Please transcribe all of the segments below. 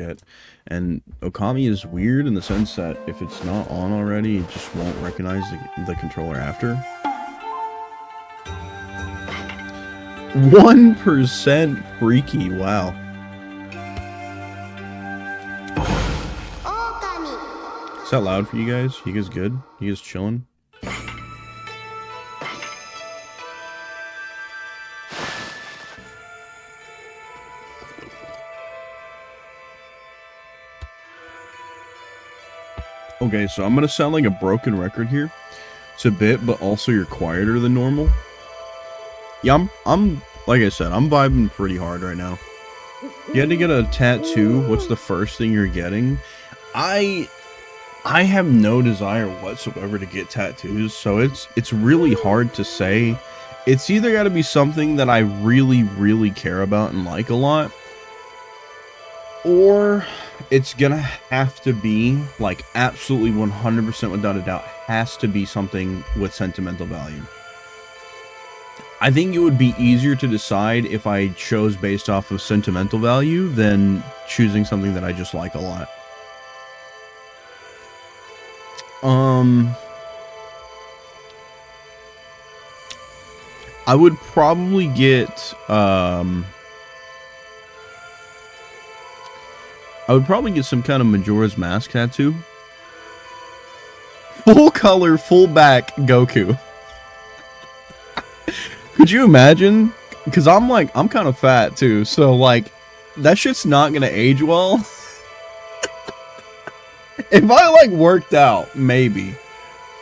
get. And Okami is weird in the sense that if it's not on already, it just won't recognize the controller after. 1% freaky, wow. Is that loud for you guys? You guys good? You guys chilling? Okay, so I'm gonna sound like a broken record here. It's a bit, but also you're quieter than normal. Yeah, I'm like I said, I'm vibing pretty hard right now. You had to get a tattoo. What's the first thing you're getting? I have no desire whatsoever to get tattoos, so it's really hard to say. It's either got to be something that I really care about and like a lot, or it's gonna have to be like absolutely 100% without a doubt has to be something with sentimental value. I think it would be easier to decide if I chose based off of sentimental value than choosing something that I just like a lot. I would probably get some kind of Majora's Mask tattoo. Full color, full back Goku. Could you imagine? Because I'm kind of fat too, so like that shit's not gonna age well. If I like worked out, maybe.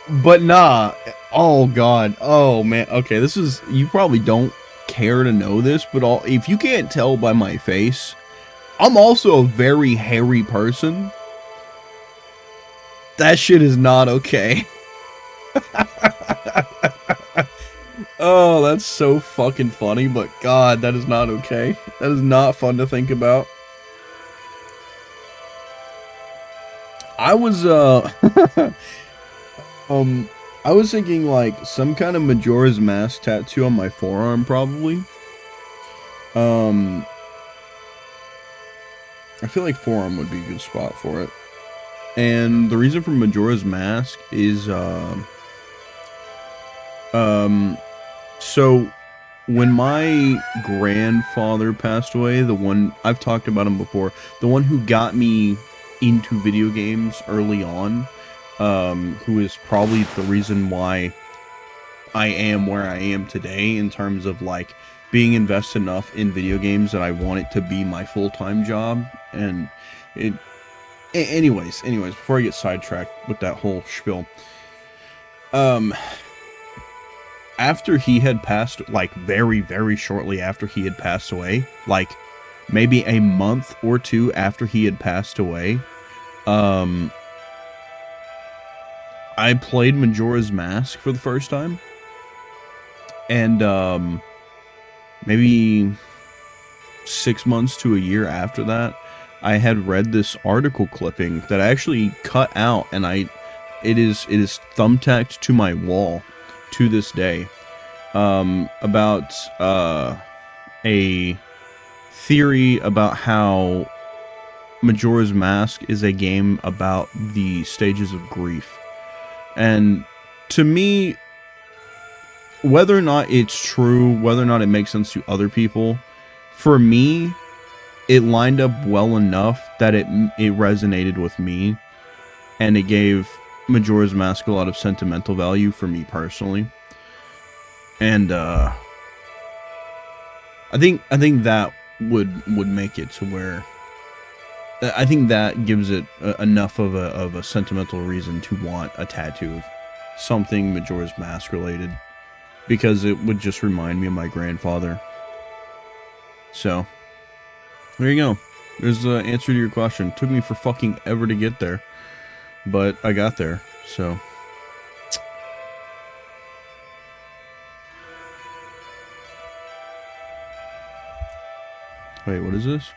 But nah. Oh god. Oh man. Okay, this is, you probably don't care to know this, but if you can't tell by my face, I'm also a very hairy person. That shit is not okay. Oh, that's so fucking funny, but god, that is not okay. That is not fun to think about. I was I was thinking like some kind of Majora's Mask tattoo on my forearm, probably. I feel like forearm would be a good spot for it. And the reason for Majora's Mask is so when my grandfather passed away, the one I've talked about him before, the one who got me into video games early on, who is probably the reason why I am where I am today in terms of like being invested enough in video games that I want it to be my full-time job. And anyways, before I get sidetracked with that whole spiel, after he had passed, like very shortly after he had passed away, like maybe a month or two after he had passed away, I played Majora's Mask for the first time. And maybe 6 months to a year after that, I had read this article clipping that I actually cut out, and it is thumbtacked to my wall to this day, about a theory about how Majora's Mask is a game about the stages of grief. And to me, whether or not it's true, whether or not it makes sense to other people, for me, it lined up well enough that it resonated with me, and it gave Majora's Mask a lot of sentimental value for me personally. And I think that would make it to where I think that gives it enough of a sentimental reason to want a tattoo of something Majora's Mask related, because it would just remind me of my grandfather. So there you go. There's the answer to your question. Took me for fucking ever to get there, but I got there. So wait, what is this?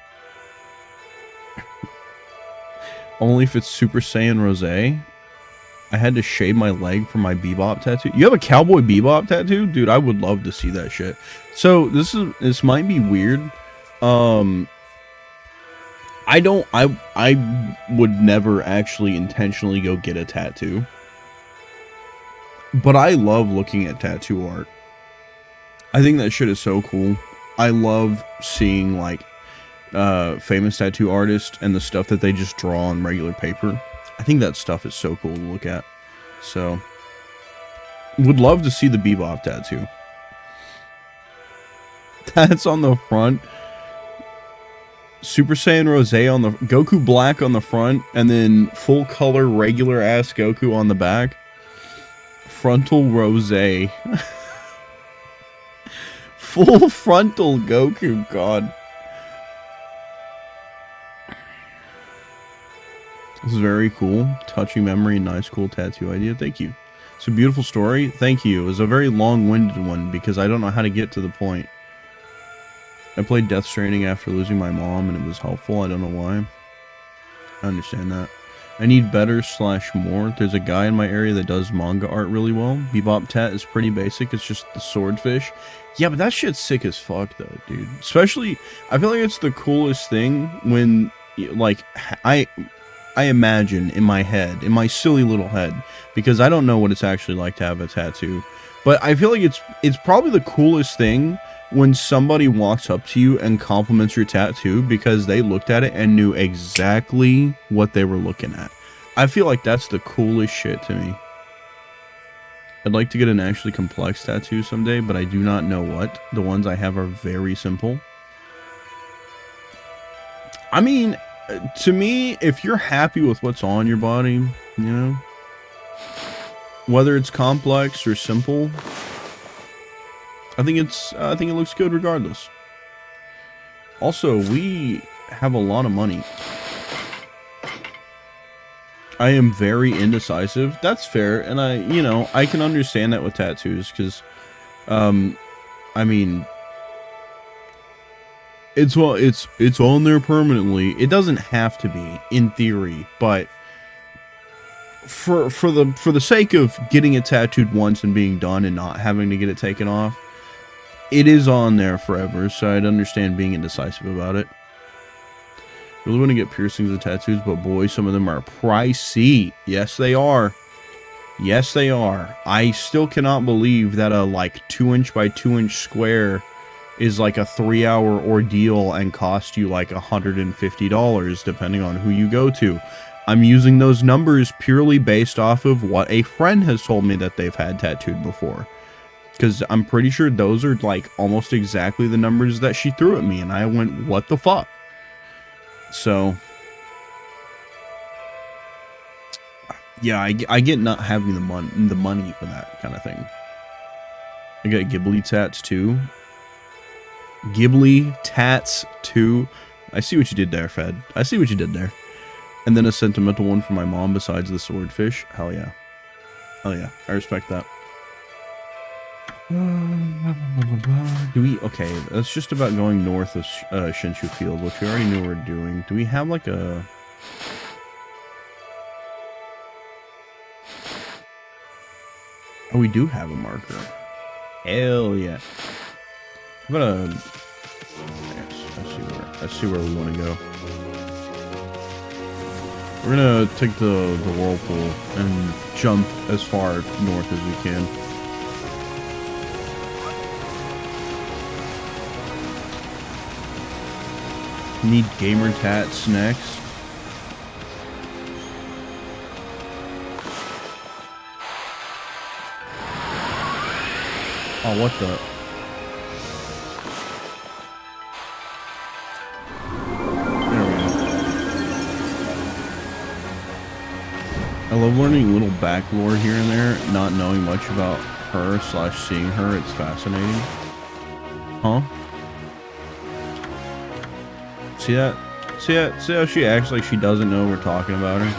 Only if it's Super Saiyan Rosé. I had to shave my leg for my Bebop tattoo. You have a Cowboy Bebop tattoo? Dude, I would love to see that shit. So this might be weird. I I would never actually intentionally go get a tattoo. But I love looking at tattoo art. I think that shit is so cool. I love seeing like famous tattoo artists and the stuff that they just draw on regular paper. I think that stuff is so cool to look at. So, would love to see the Bebop tattoo. That's on the front. Super Saiyan Rose on the Goku Black on the front, and then full color regular ass Goku on the back. Frontal Rose. Full frontal Goku, God. This is very cool. Touching memory, nice, cool tattoo idea. Thank you. It's a beautiful story. Thank you. It was a very long-winded one because I don't know how to get to the point. I played Death Stranding after losing my mom and it was helpful. I don't know why. I understand that. I need better / more. There's a guy in my area that does manga art really well. Bebop Tat is pretty basic. It's just the swordfish. Yeah, but that shit's sick as fuck though, dude. Especially, I feel like it's the coolest thing when, like, I imagine in my head, in my silly little head, because I don't know what it's actually like to have a tattoo, but I feel like it's probably the coolest thing when somebody walks up to you and compliments your tattoo because they looked at it and knew exactly what they were looking at. I feel like that's the coolest shit to me. I'd like to get an actually complex tattoo someday, but I do not know what. The ones I have are very simple. I mean, to me, if you're happy with what's on your body, you know, whether it's complex or simple, I think it looks good regardless. Also, we have a lot of money. I am very indecisive. That's fair, and I can understand that with tattoos because, I mean, it's on there permanently. It doesn't have to be, in theory, but for the sake of getting it tattooed once and being done and not having to get it taken off, it is on there forever, so I'd understand being indecisive about it. Really want to get piercings and tattoos, but boy, some of them are pricey. Yes, they are. Yes, they are. I still cannot believe that a, like, 2-inch by 2-inch square is like a 3-hour ordeal and cost you like $150, depending on who you go to. I'm using those numbers purely based off of what a friend has told me that they've had tattooed before. Because I'm pretty sure those are like almost exactly the numbers that she threw at me, and I went, what the fuck? So, yeah, I get not having the money for that kind of thing. I got Ghibli tats too. Ghibli tats too. I see what you did there, Fed. I see what you did there. And then a sentimental one for my mom besides the swordfish. Hell yeah. Hell yeah. I respect that. Okay, that's just about going north of Shinshu Field, which we already knew we were doing. Do we have like a... Oh, we do have a marker. Hell yeah. How about a... Yes, I see where we want to go. We're gonna take the whirlpool and jump as far north as we can. Need gamer tats next. Oh, what the? There we go. I love learning little back lore here and there, not knowing much about her / seeing her. It's fascinating. Huh? See that? See how she acts like she doesn't know we're talking about her?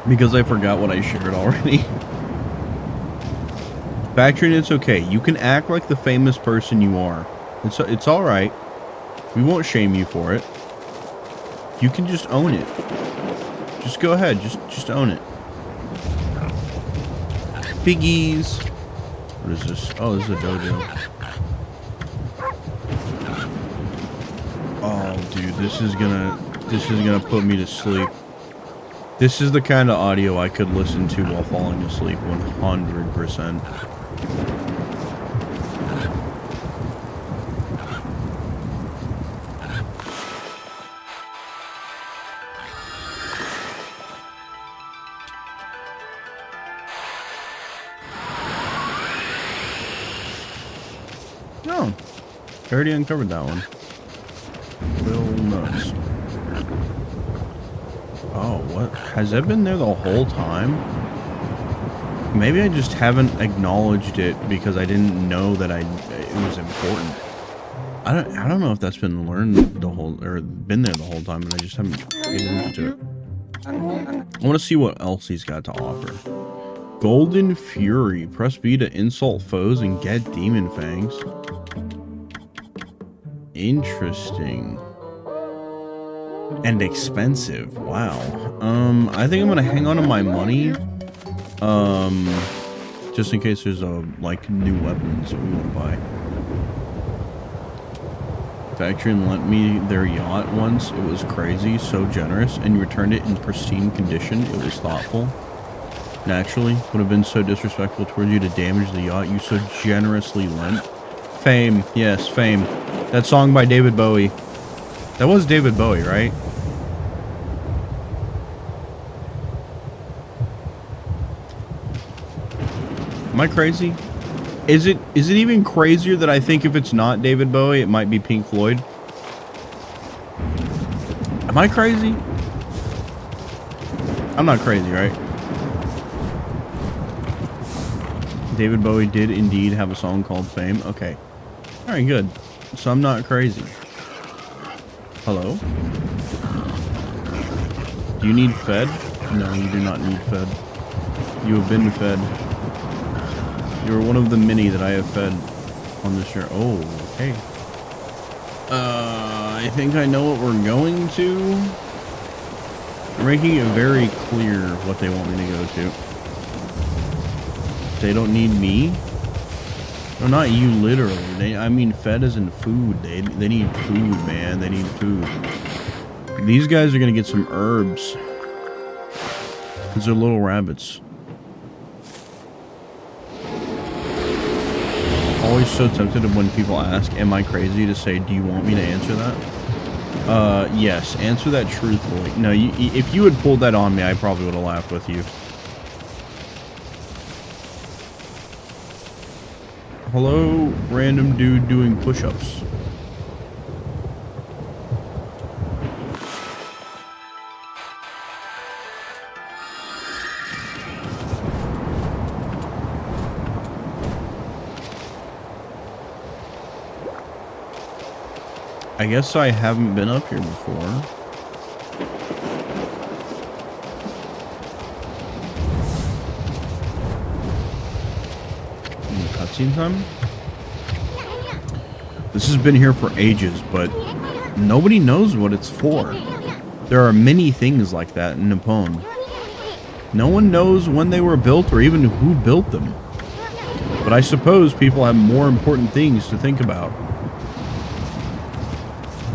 Because I forgot what I shared already. Factoring, it's okay. You can act like the famous person you are. It's alright. We won't shame you for it. You can just own it. Just go ahead. Just own it. Piggies. What is this? Oh, this is a dojo. Oh, dude, this is gonna put me to sleep. This is the kind of audio I could listen to while falling asleep 100%. No, I already uncovered that one. Will nuts. Oh, what? Has that been there the whole time? Maybe I just haven't acknowledged it because I didn't know that it was important. I don't know if that's been learned the whole, or been there the whole time, and I just haven't paid attention to it. I want to see what else he's got to offer. Golden Fury. Press B to insult foes and get demon fangs. Interesting. And expensive. Wow. I think I'm gonna hang on to my money. Just in case there's like new weapons that we want to buy. Factory lent me their yacht once. It was crazy, so generous, and returned it in pristine condition. It was thoughtful. Naturally, would have been so disrespectful towards you to damage the yacht you so generously lent. Fame. Yes, Fame. That song by David Bowie. That was David Bowie, right? Am I crazy? Is it even crazier that I think if it's not David Bowie, it might be Pink Floyd? Am I crazy? I'm not crazy, right? David Bowie did indeed have a song called Fame. Okay. Alright, good. So I'm not crazy. Hello? Do you need fed? No, you do not need fed. You have been fed. You're one of the many that I have fed on this year. Oh, okay. I think I know what we're going to. They're making it very clear what they want me to go to. They don't need me. No, not you, literally. I mean fed as in food. They need food, man. They need food. These guys are gonna get some herbs. Because they're little rabbits. Always so tempted when people ask, am I crazy, to say, do you want me to answer that? Yes. Answer that truthfully. No, if you had pulled that on me, I probably would have laughed with you. Hello, random dude doing push-ups. I guess I haven't been up here before. Cutscene time? This has been here for ages, but nobody knows what it's for. There are many things like that in Nippon. No one knows when they were built or even who built them. But I suppose people have more important things to think about.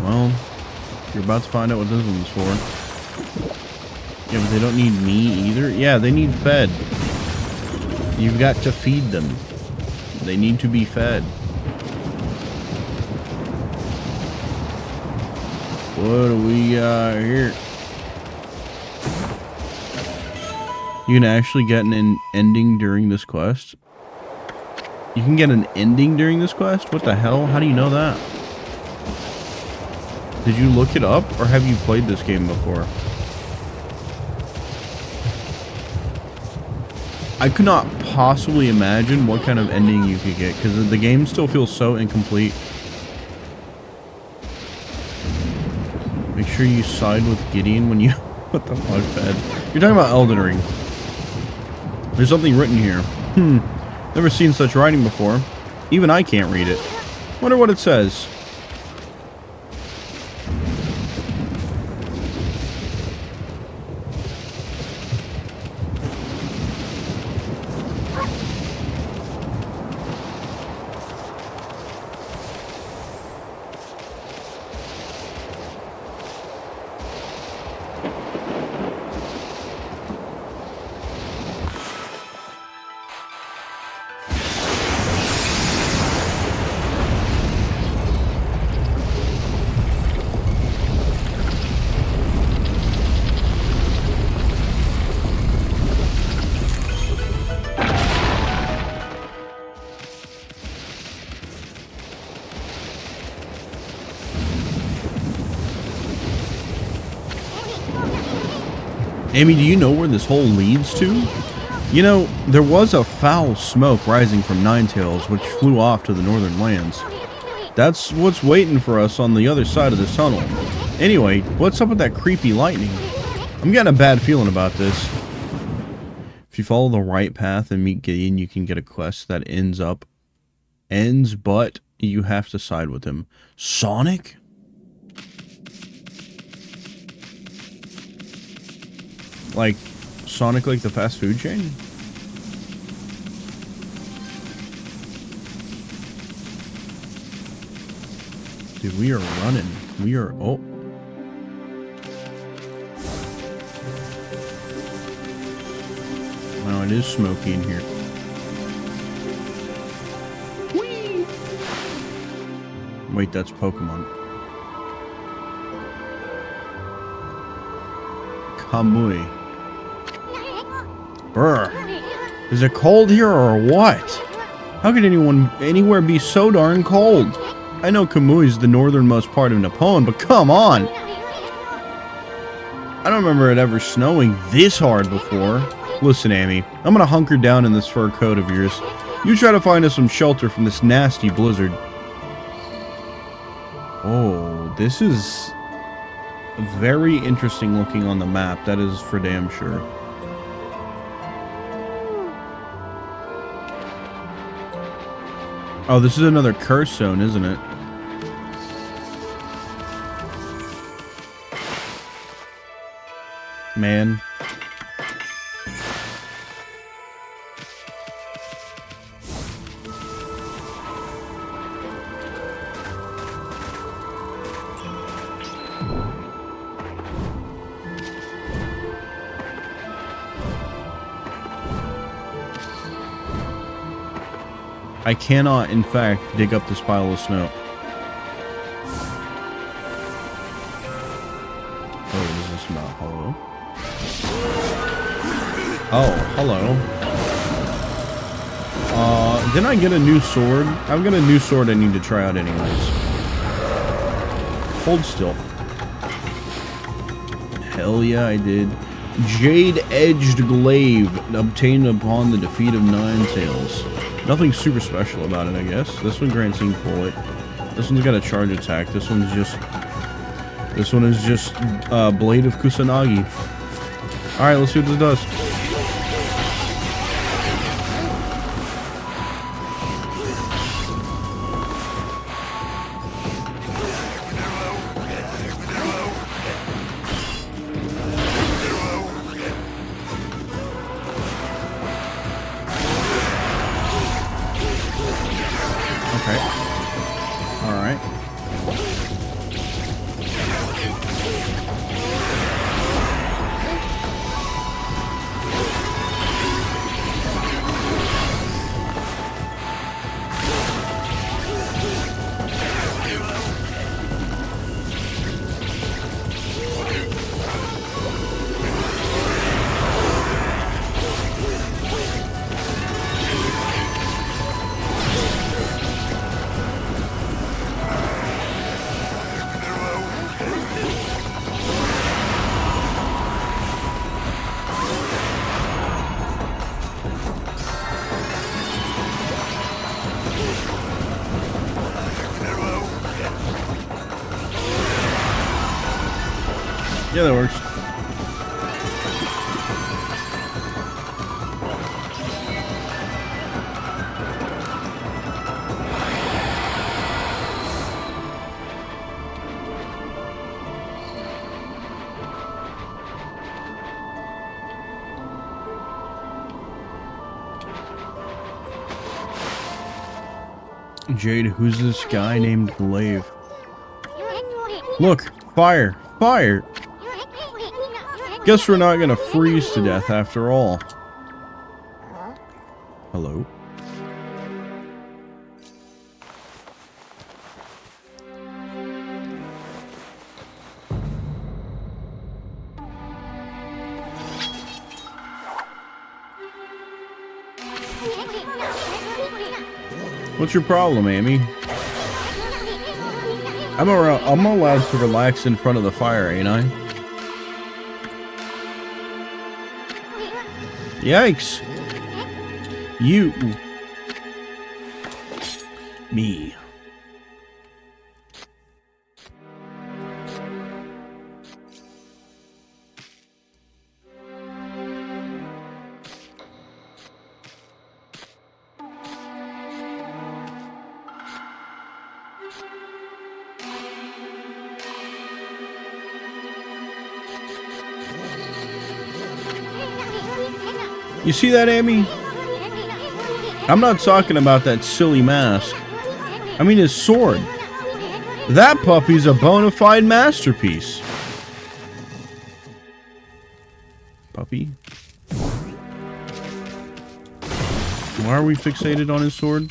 Well, you're about to find out what this one's for. Yeah, but they don't need me either. Yeah, they need fed. You've got to feed them. They need to be fed. What do we got here? You can actually get an ending during this quest. You can get an ending during this quest? What the hell? How do you know that? Did you look it up, or have you played this game before? I could not possibly imagine what kind of ending you could get, because the game still feels so incomplete. Make sure you side with Gideon when you... What the fuck, Fed? You're talking about Elden Ring. There's something written here. Never seen such writing before. Even I can't read it. Wonder what it says. Amy, do you know where this hole leads to? You know, there was a foul smoke rising from Ninetails, which flew off to the northern lands. That's what's waiting for us on the other side of this tunnel. Anyway, what's up with that creepy lightning? I'm getting a bad feeling about this. If you follow the right path and meet Gideon, you can get a quest that ends, but you have to side with him. Sonic? Like, Sonic like the fast food chain? Dude, we are running. We are... Oh. Wow, it is smoky in here. Whee! Wait, that's Pokemon. Kamui. Brr. Is it cold here or what? How could anywhere be so darn cold? I know Kamui is the northernmost part of Nippon, but come on! I don't remember it ever snowing this hard before. Listen, Amy, I'm gonna hunker down in this fur coat of yours. You try to find us some shelter from this nasty blizzard. Oh, this is very interesting looking on the map, that is for damn sure. Oh, this is another curse zone, isn't it? Man. I cannot, in fact, dig up this pile of snow. Oh, what is this about? Hello? Oh, hello. Didn't I get a new sword? I've got a new sword I need to try out anyways. Hold still. Hell yeah, I did. Jade-edged glaive obtained upon the defeat of Ninetails. Nothing super special about it, I guess. This one grants ink bullet. This one's got a charge attack. This one is just Blade of Kusanagi. Alright, let's see what this does. Okay. Alright. Yeah, that works. Jade, who's this guy named Glaive? Look, fire! Fire! Guess we're not gonna freeze to death after all. Hello? What's your problem, Amy? I'm allowed to relax in front of the fire, ain't I? Yikes. You. Me. You see that, Amy? I'm not talking about that silly mask. I mean his sword. That puppy's a bona fide masterpiece. Puppy? Why are we fixated on his sword?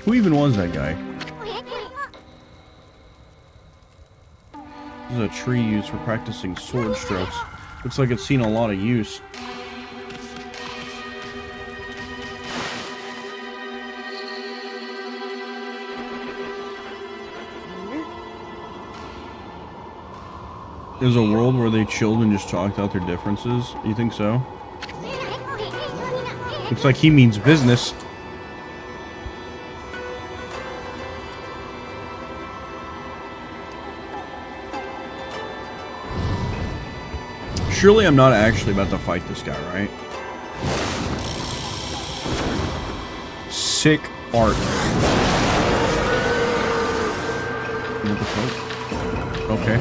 Who even was that guy? This is a tree used for practicing sword strokes. Looks like it's seen a lot of use. There's a world where they chilled and just talked out their differences. You think so? Looks like he means business. Surely I'm not actually about to fight this guy, right? Sick art. What the fuck? Okay.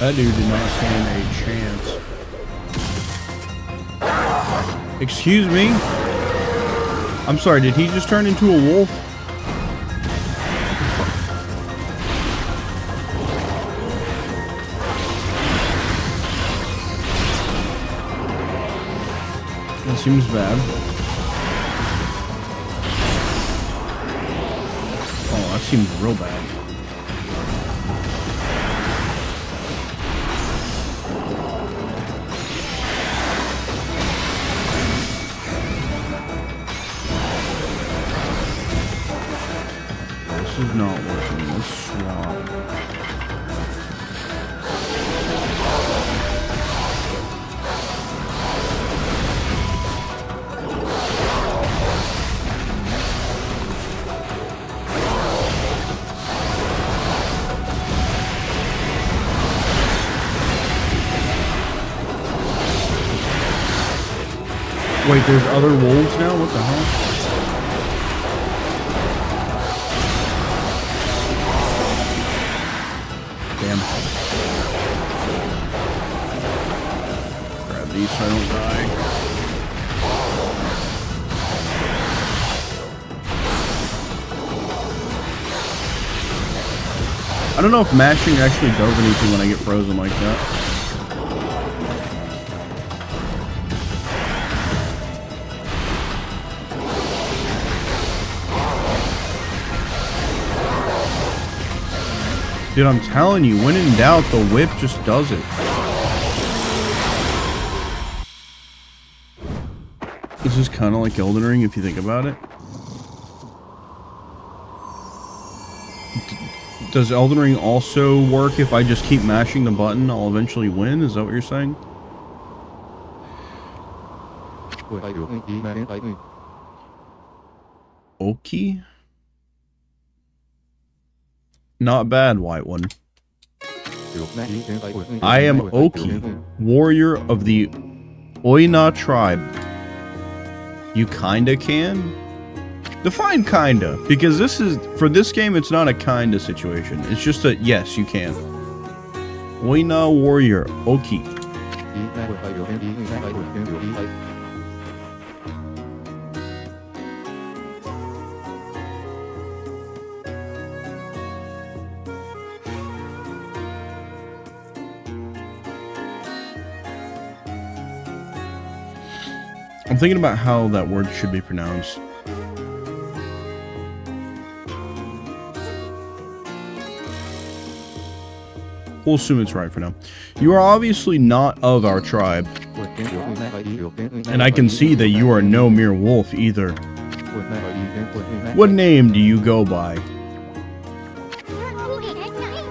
That dude did not stand a chance. Excuse me? I'm sorry, did he just turn into a wolf? That seems bad. Oh, that seems real bad. This is not working. Let's swap. Wait, there's other wolves now? What the hell? Damn. Grab these so I don't die. I don't know if mashing actually does anything when I get frozen like that. Dude, I'm telling you, when in doubt, the whip just does it. This is kind of like Elden Ring if you think about it. Does Elden Ring also work if I just keep mashing the button, I'll eventually win? Is that what you're saying? Oki? Not bad, white one. I am Oki, warrior of the Oina tribe. You kinda can? Define kinda, because for this game, it's not a kinda situation. It's just a, yes, you can. Oina warrior, Oki. I'm thinking about how that word should be pronounced. We'll assume it's right for now. You are obviously not of our tribe. And I can see that you are no mere wolf either. What name do you go by?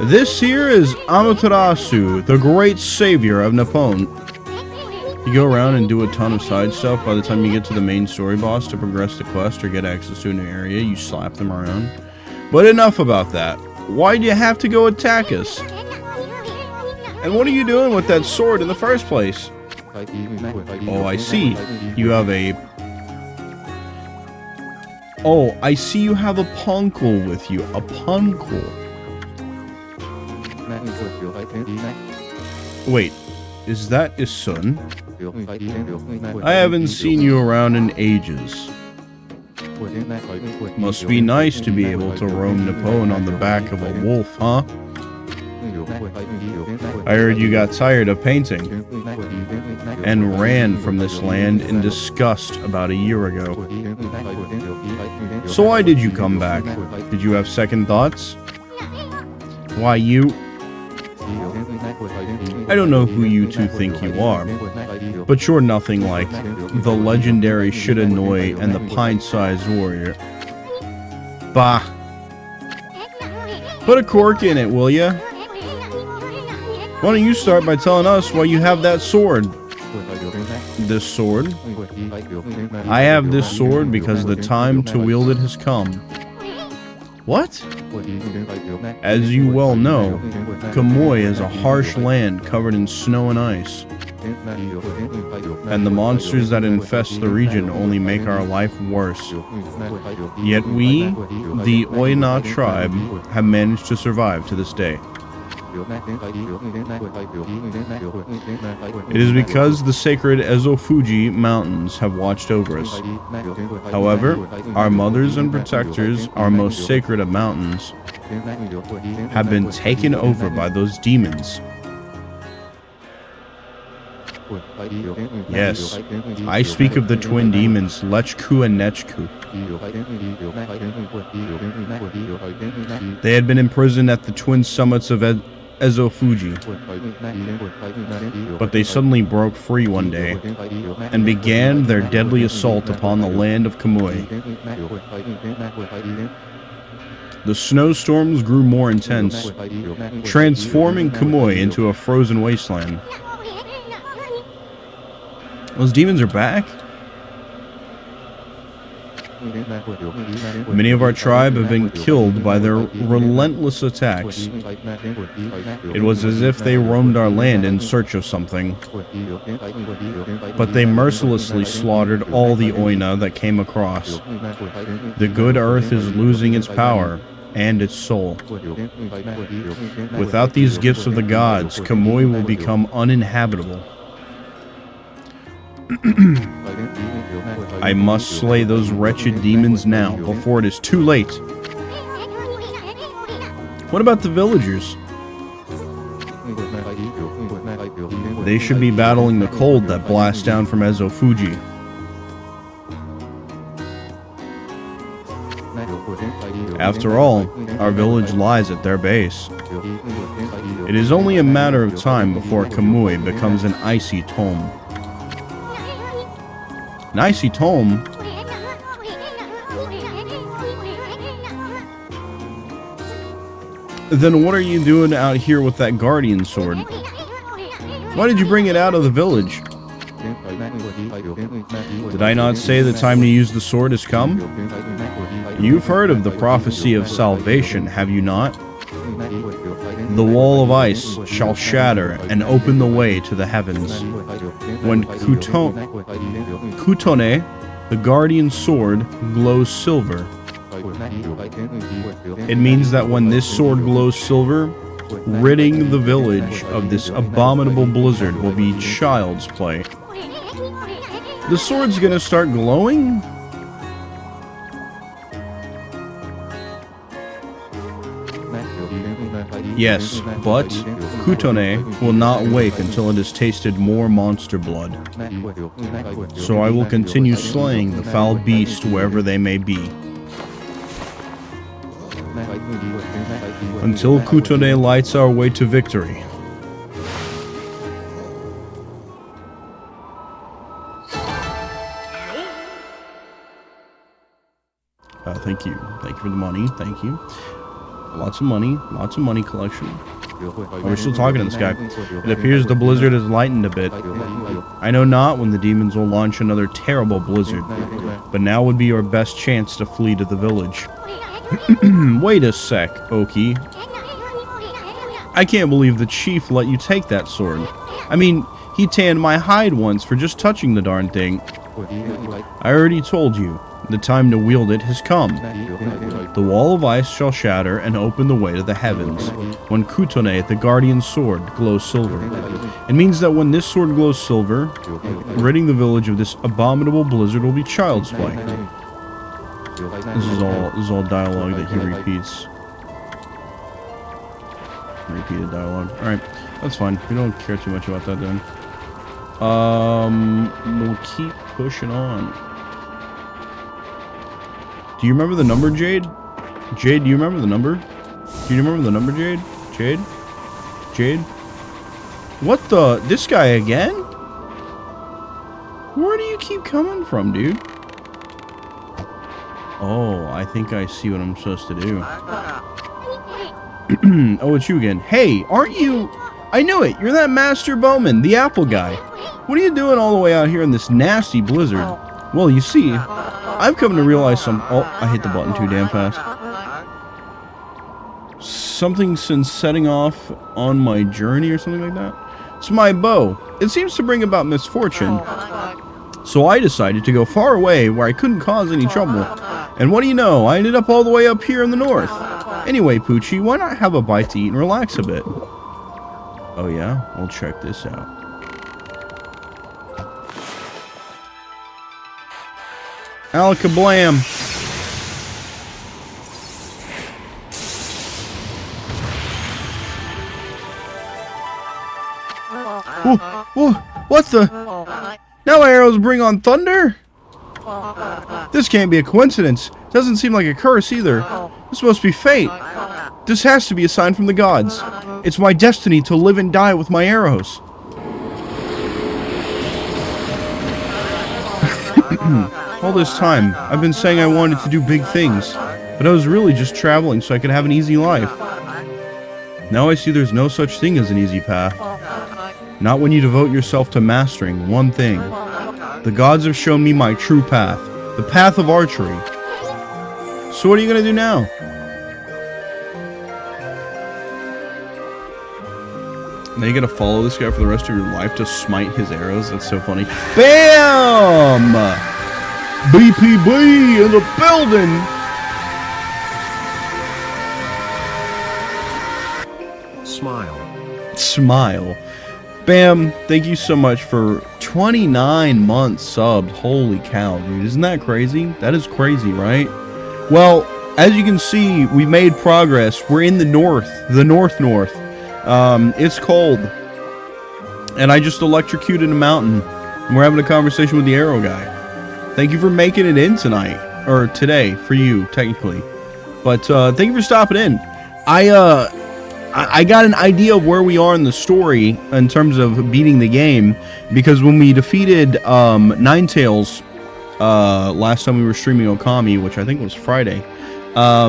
This here is Amaterasu, the great savior of Nippon. You go around and do a ton of side stuff. By the time you get to the main story boss to progress the quest or get access to a new area, you slap them around. But enough about that. Why do you have to go attack us? And what are you doing with that sword in the first place? Oh, I see. You have a... Oh, I see you have a punkle with you. A punkle. Wait, is that Isun? I haven't seen you around in ages. Must be nice to be able to roam Nippon on the back of a wolf, huh? I heard you got tired of painting and ran from this land in disgust about a year ago. So why did you come back? Did you have second thoughts? Why you... I don't know who you two think you are, but you're nothing like the legendary Shiranui and the pint-sized warrior. Bah! Put a cork in it, will ya? Why don't you start by telling us why you have that sword? This sword? I have this sword because the time to wield it has come. What? As you well know, Kamui is a harsh land covered in snow and ice. And the monsters that infest the region only make our life worse. Yet we, the Oina tribe, have managed to survive to this day. It is because the sacred Ezofuji mountains have watched over us. However, our mothers and protectors, our most sacred of mountains, have been taken over by those demons. Yes, I speak of the twin demons, Lechku and Nechku. They had been imprisoned at the twin summits of Ezofuji, but they suddenly broke free one day and began their deadly assault upon the land of Kamui. The snowstorms grew more intense, transforming Kamui into a frozen wasteland. Those demons are back? Many of our tribe have been killed by their relentless attacks. It was as if they roamed our land in search of something. But they mercilessly slaughtered all the Oina that came across. The good earth is losing its power and its soul. Without these gifts of the gods, Kamui will become uninhabitable. I must slay those wretched demons now, before it is too late. What about the villagers? They should be battling the cold that blasts down from Ezofuji. After all, our village lies at their base. It is only a matter of time before Kamui becomes an icy tomb. An icy tomb? Then what are you doing out here with that guardian sword? Why did you bring it out of the village? Did I not say the time to use the sword has come? You've heard of the prophecy of salvation, have you not? The wall of ice shall shatter and open the way to the heavens. When Kutone, the guardian sword, glows silver. It means that when this sword glows silver, ridding the village of this abominable blizzard will be child's play. The sword's gonna start glowing? Yes, but Kutone will not wake until it has tasted more monster blood. So I will continue slaying the foul beast wherever they may be. Until Kutone lights our way to victory. Thank you. Thank you for the money. Thank you. Lots of money collection. Oh, we're still talking to this guy. It appears the blizzard has lightened a bit. I know not when the demons will launch another terrible blizzard, but now would be your best chance to flee to the village. Wait a sec, Oki. I can't believe the chief let you take that sword. I mean, he tanned my hide once for just touching the darn thing. I already told you. The time to wield it has come. The wall of ice shall shatter and open the way to the heavens. When Kutone, the guardian sword, glows silver. It means that when this sword glows silver, ridding the village of this abominable blizzard will be child's play. This is all dialogue that he repeats. Repeated dialogue. Alright, that's fine. We don't care too much about that then. We'll keep pushing on. Do you remember the number, Jade? Jade, do you remember the number? Do you remember the number, Jade? Jade? Jade? What the? This guy again? Where do you keep coming from, dude? Oh, I think I see what I'm supposed to do. Oh, it's you again. Hey, aren't you... I knew it! You're that Master Bowman, the apple guy. What are you doing all the way out here in this nasty blizzard? Well, you see, I've come to realize some... Oh, I hit the button too damn fast. Something since setting off on my journey or something like that? It's my bow. It seems to bring about misfortune. So I decided to go far away where I couldn't cause any trouble. And what do you know, I ended up all the way up here in the north. Anyway, Poochie, why not have a bite to eat and relax a bit? Oh yeah? Well, check this out. Alakablam! What the? Now arrows bring on thunder? This can't be a coincidence. Doesn't seem like a curse either. This must be fate. This has to be a sign from the gods. It's my destiny to live and die with my arrows. All this time, I've been saying I wanted to do big things, but I was really just traveling so I could have an easy life. Now I see there's no such thing as an easy path. Not when you devote yourself to mastering one thing. The gods have shown me my true path, the path of archery. So what are you gonna do now? Now you gotta follow this guy for the rest of your life to smite his arrows? That's so funny. BAM! BPB in the building! Smile. Bam, thank you so much for 29 months subbed. Holy cow, dude. Isn't that crazy? That is crazy, right? Well, as you can see, we made progress. We're in the north. The north. It's cold. And I just electrocuted a mountain. And we're having a conversation with the arrow guy. Thank you for making it in tonight. Or today, for you, technically. But thank you for stopping in. I got an idea of where we are in the story in terms of beating the game, because when we defeated Ninetales last time we were streaming Okami, which I think was Friday, I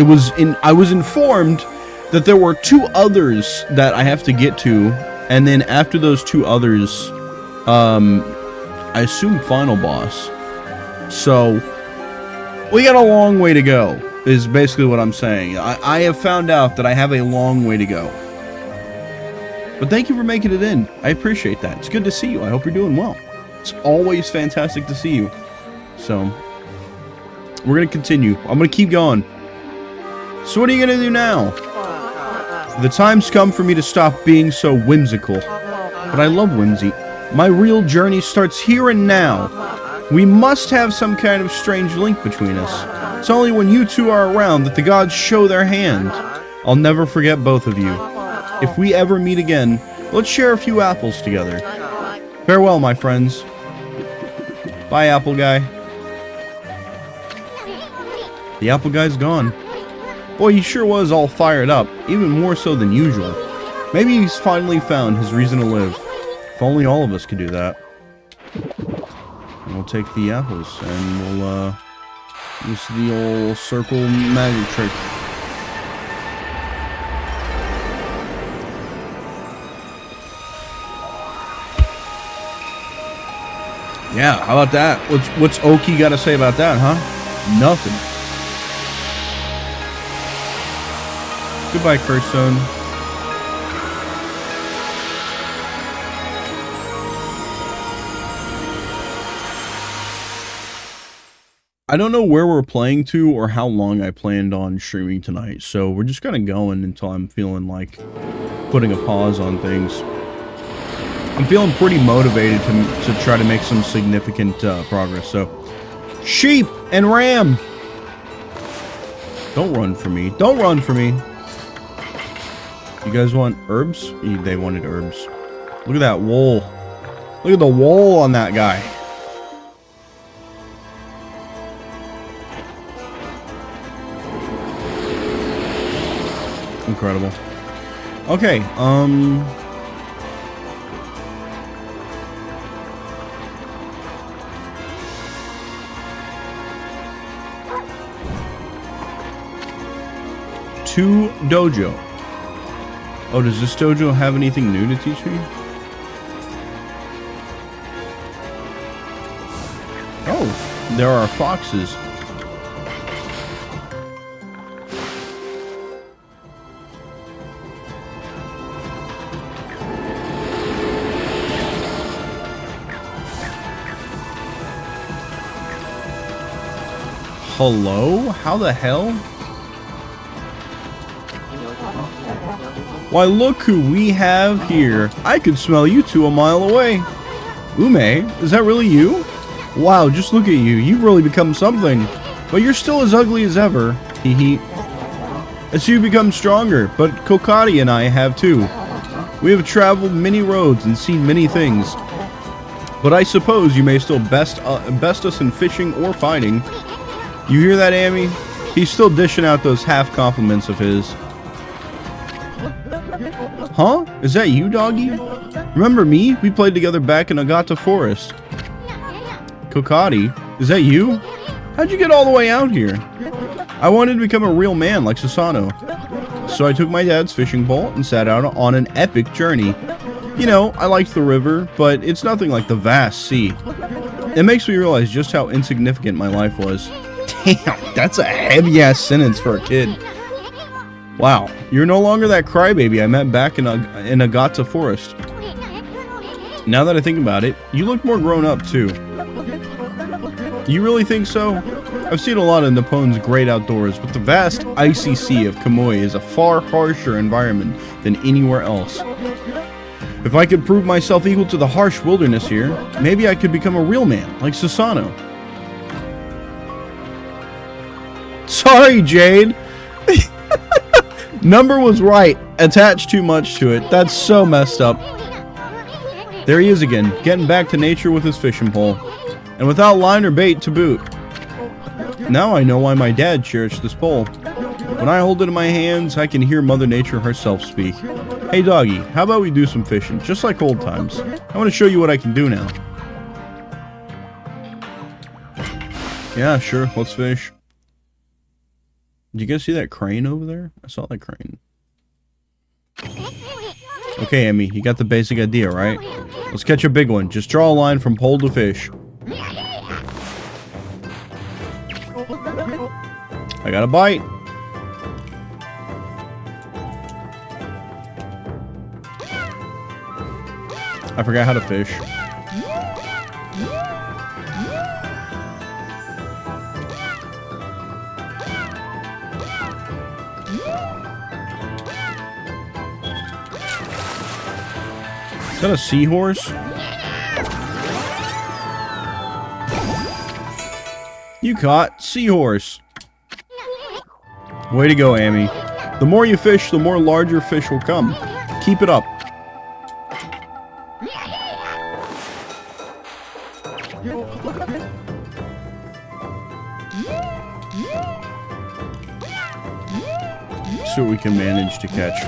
was informed that there were two others that I have to get to, and then after those two others, I assume final boss. So we got a long way to go. is basically what I'm saying. I have found out that I have a long way to go. But thank you for making it in. I appreciate that. It's good to see you. I hope you're doing well. It's always fantastic to see you. So, we're going to continue. I'm going to keep going. So what are you going to do now? The time's come for me to stop being so whimsical. But I love whimsy. My real journey starts here and now. We must have some kind of strange link between us. It's only when you two are around that the gods show their hand. I'll never forget both of you. If we ever meet again, let's share a few apples together. Farewell, my friends. Bye, apple guy. The apple guy's gone. Boy, he sure was all fired up, even more so than usual. Maybe he's finally found his reason to live. If only all of us could do that. And we'll take the apples, and we'll, use the old circle magic trick. Yeah, how about that? What's Oki got to say about that, huh? Nothing. Goodbye, Cursestone. I don't know where we're playing to or how long I planned on streaming tonight, so we're just kind of going until I'm feeling like putting a pause on things. I'm feeling pretty motivated to try to make some significant progress, so... Sheep and ram! Don't run for me. Don't run for me! You guys want herbs? They wanted herbs. Look at that wool. Look at the wool on that guy. Incredible. Okay, to dojo. Oh, does this dojo have anything new to teach me? Oh, there are foxes. Hello? How the hell? Why, look who we have here. I could smell you two a mile away. Ume, is that really you? Wow, just look at you. You've really become something. But you're still as ugly as ever. Hee hee. As you become stronger, but Kokari and I have too. We have traveled many roads and seen many things. But I suppose you may still best us in fishing or fighting. You hear that, Amy? He's still dishing out those half compliments of his. Huh? Is that you, doggy? Remember me? We played together back in Agata Forest. Kokari? Is that you? How'd you get all the way out here? I wanted to become a real man like Susano. So I took my dad's fishing pole and set out on an epic journey. You know, I liked the river, but it's nothing like the vast sea. It makes me realize just how insignificant my life was. Damn, that's a heavy-ass sentence for a kid. Wow, you're no longer that crybaby I met back in Agata Forest. Now that I think about it, you look more grown up too. You really think so? I've seen a lot of Nippon's great outdoors, but the vast icy sea of Kamui is a far harsher environment than anywhere else. If I could prove myself equal to the harsh wilderness here, maybe I could become a real man, like Susano. Sorry, Jade. Number was right. Attached too much to it. That's so messed up. There he is again, getting back to nature with his fishing pole. And without line or bait to boot. Now I know why my dad cherished this pole. When I hold it in my hands, I can hear Mother Nature herself speak. Hey doggy, how about we do some fishing, just like old times? I want to show you what I can do now. Yeah, sure, let's fish. Did you guys see that crane over there? I saw that crane. Okay, Emmy, you got the basic idea, right? Let's catch a big one. Just draw a line from pole to fish. I got a bite. I forgot how to fish. Is that a seahorse? You caught seahorse. Way to go, Amy. The more you fish, the more larger fish will come. Keep it up. See what we can manage to catch.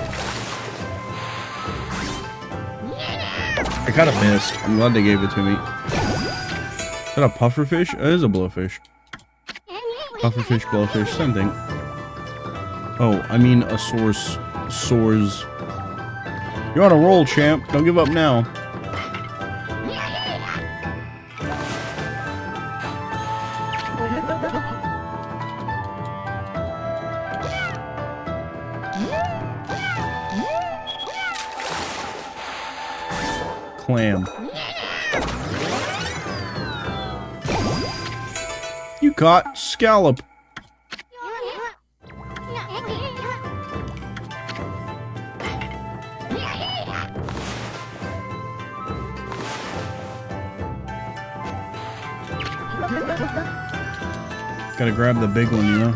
I kind of missed. I'm glad they gave it to me. Is that a pufferfish? It is a blowfish. Pufferfish, blowfish, same thing. Oh, I mean a source. Soars. You're on a roll, champ. Don't give up now. Clam. You caught scallop. Gotta grab the big one, you know?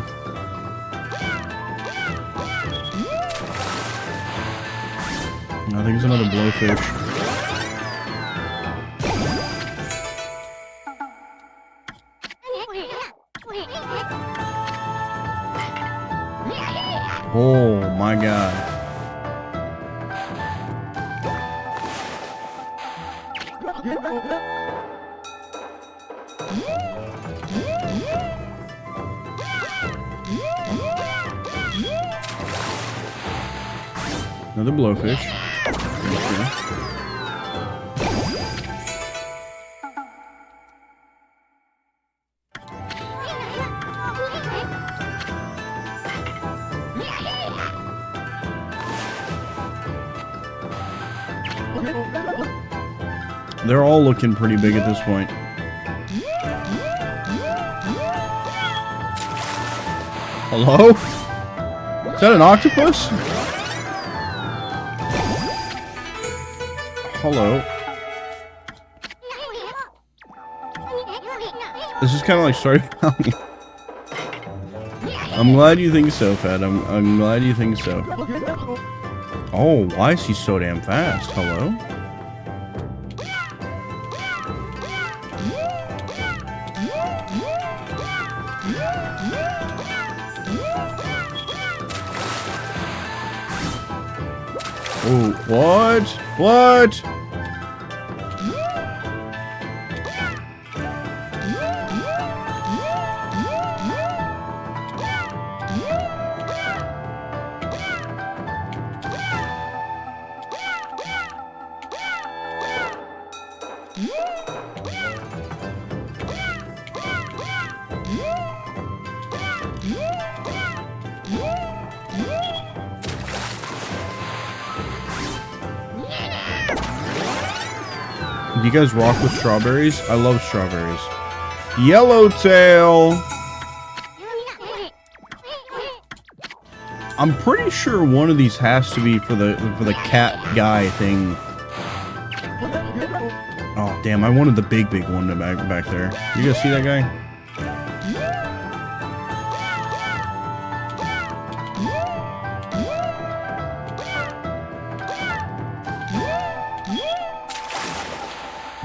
I think it's another blowfish. Oh my god. Another blowfish. They're all looking pretty big at this point. Hello? Is that an octopus? Hello. This is kind of like Stardew Valley. I'm glad you think so, Fed. I'm glad you think so. Oh, why is he so damn fast? Hello? Oh, what? What? Do you guys rock with strawberries? I love strawberries. Yellowtail! I'm pretty sure one of these has to be for the cat guy thing. Oh damn! I wanted the big one back there. You guys see that guy?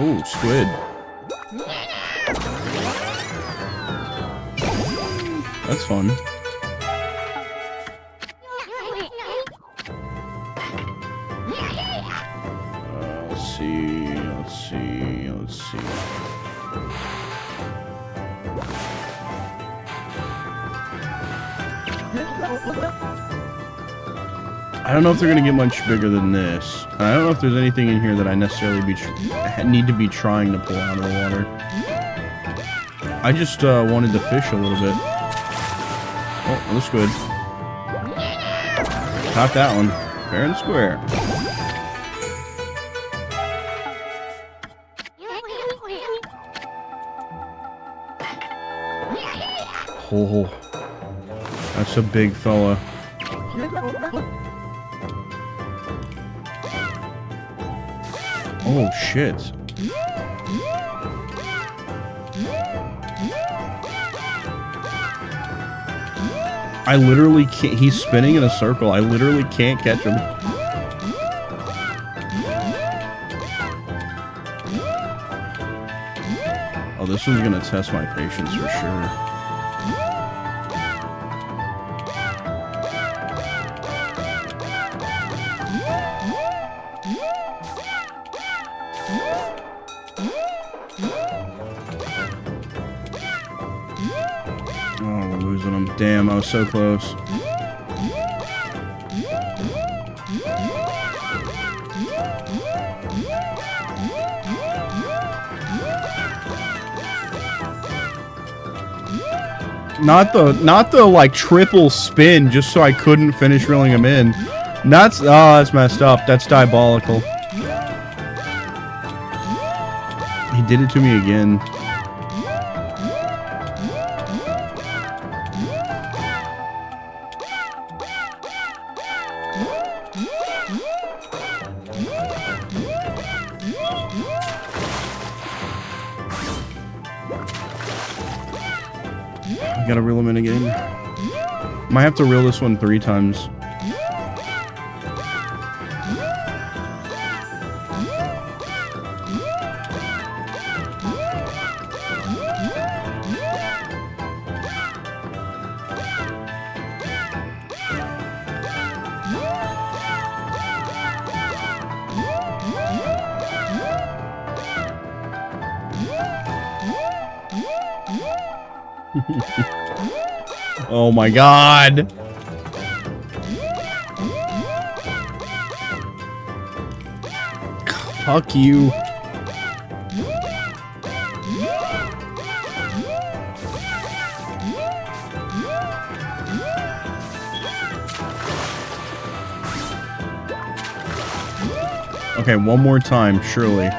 Oh, squid. That's fun. Let's see. I don't know if they're gonna get much bigger than this. I don't know if there's anything in here that I necessarily need to be trying to pull out of the water. I just wanted to fish a little bit. Oh, that looks good. Caught that one. Fair and square. Oh, that's a big fella. Oh, shit. I literally can't. He's spinning in a circle. I literally can't catch him. Oh, this one's gonna test my patience for sure. Oh, we're losing him. Damn, I was so close. Not the like triple spin just so I couldn't finish reeling him in. That's messed up. That's diabolical. He did it to me again. I gotta reel him in again. Might have to reel this one 3 times. Oh my god! Fuck you. Okay, one more time, surely.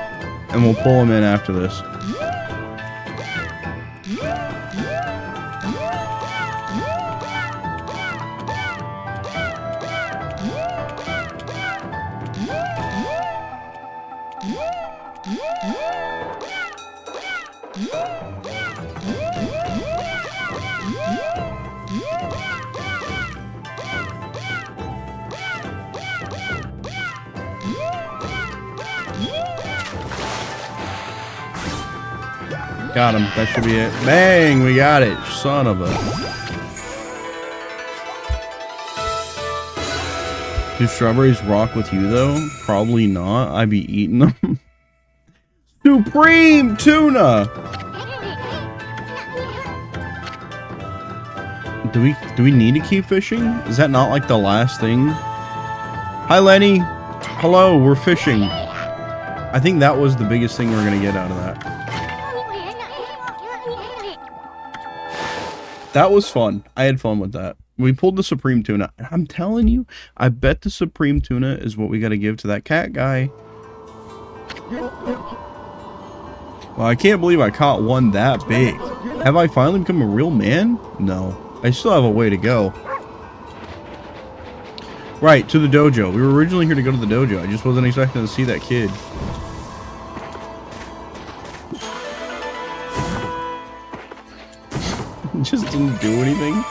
And we'll pull him in after this. Got him. That should be it. Bang! We got it. Son of a... Do strawberries rock with you, though? Probably not. I'd be eating them. Supreme Tuna! Do we need to keep fishing? Is that not like the last thing? Hi, Lenny. Hello, we're fishing. I think that was the biggest thing we're gonna get out of that. That was fun. I had fun with that. We pulled the Supreme Tuna. I'm telling you, I bet the Supreme Tuna is what we gotta give to that cat guy. Well, I can't believe I caught one that big. Have I finally become a real man? No. I still have a way to go. Right, to the dojo. We were originally here to go to the dojo. I just wasn't expecting to see that kid. Just didn't do anything.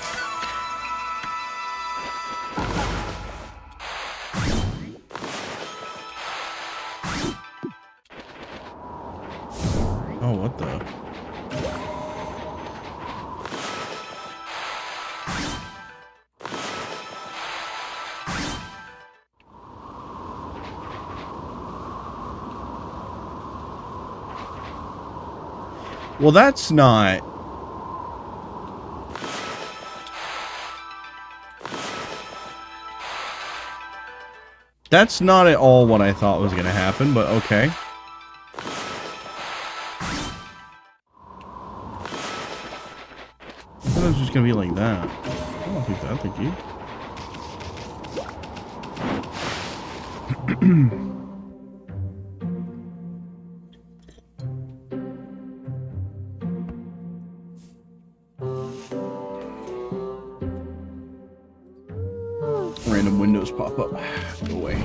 Oh, what the? Well, that's not... That's not at all what I thought was going to happen, but okay. I thought it was just going to be like that. I'll take that, thank you. Random windows pop up. Go away.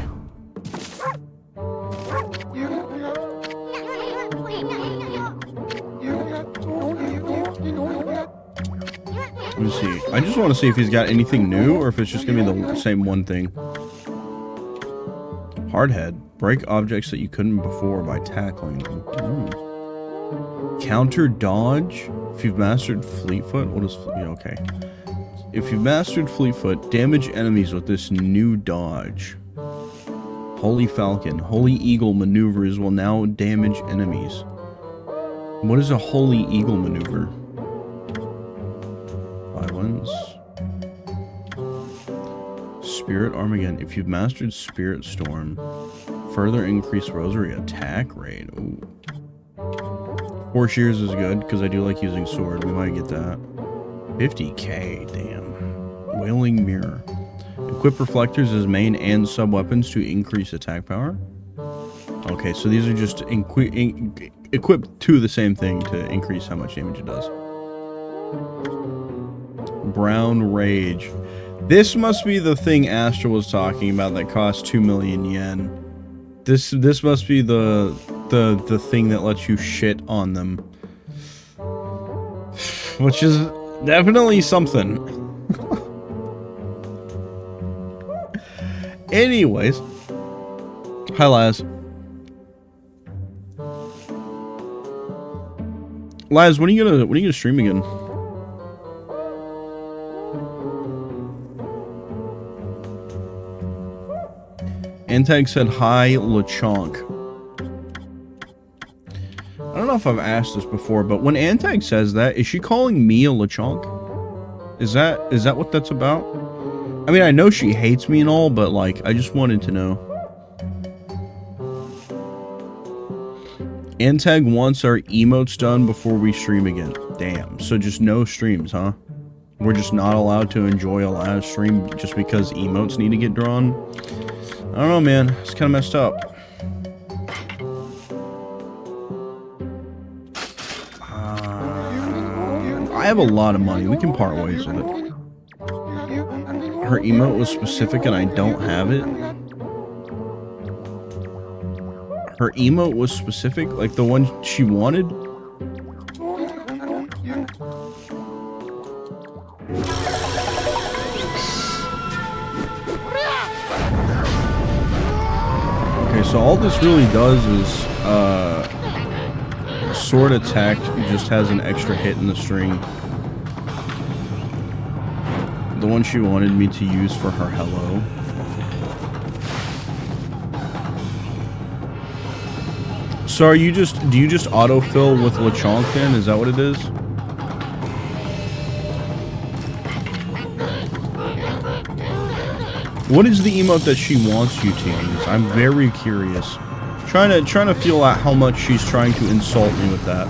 Let me see. I just want to see if he's got anything new or if it's just going to be the same one thing. Hardhead. Break objects that you couldn't before by tackling them. Counter dodge. If you've mastered Fleetfoot. What is... Yeah, okay. If you've mastered Fleetfoot, damage enemies with this new dodge. Holy Falcon. Holy Eagle maneuvers will now damage enemies. What is a Holy Eagle maneuver? Violence. Spirit Armageddon. If you've mastered Spirit Storm, further increase Rosary attack rate. Ooh. 4 shears is good, because I do like using sword. We might get that. 50k, damn. Wailing Mirror. Equip reflectors as main and sub weapons to increase attack power. Okay, so these are just equipped to the same thing to increase how much damage it does. Brown Rage. This must be the thing Astra was talking about that costs 2 million yen. This must be the thing that lets you shit on them. Which is definitely something. Anyways. Hi, Laz. Laz, when are you gonna stream again? Antag said hi, LeChonk. I don't know if I've asked this before, but when Antag says that, is she calling me a LeChonk? Is that what that's about? I mean, I know she hates me and all, but like, I just wanted to know. Antag wants our emotes done before we stream again. Damn. So just no streams, huh? We're just not allowed to enjoy a live stream just because emotes need to get drawn? I don't know, man. It's kind of messed up. I have a lot of money. We can part ways with it. Her emote was specific and I don't have it. Her emote was specific? Like the one she wanted? Okay, so all this really does is, sword attack just has an extra hit in the string. The one she wanted me to use for her hello. So are you do you just autofill with LeChonk then? Is that what it is? What is the emote that she wants you to use? I'm very curious. Trying to feel out how much she's trying to insult me with that.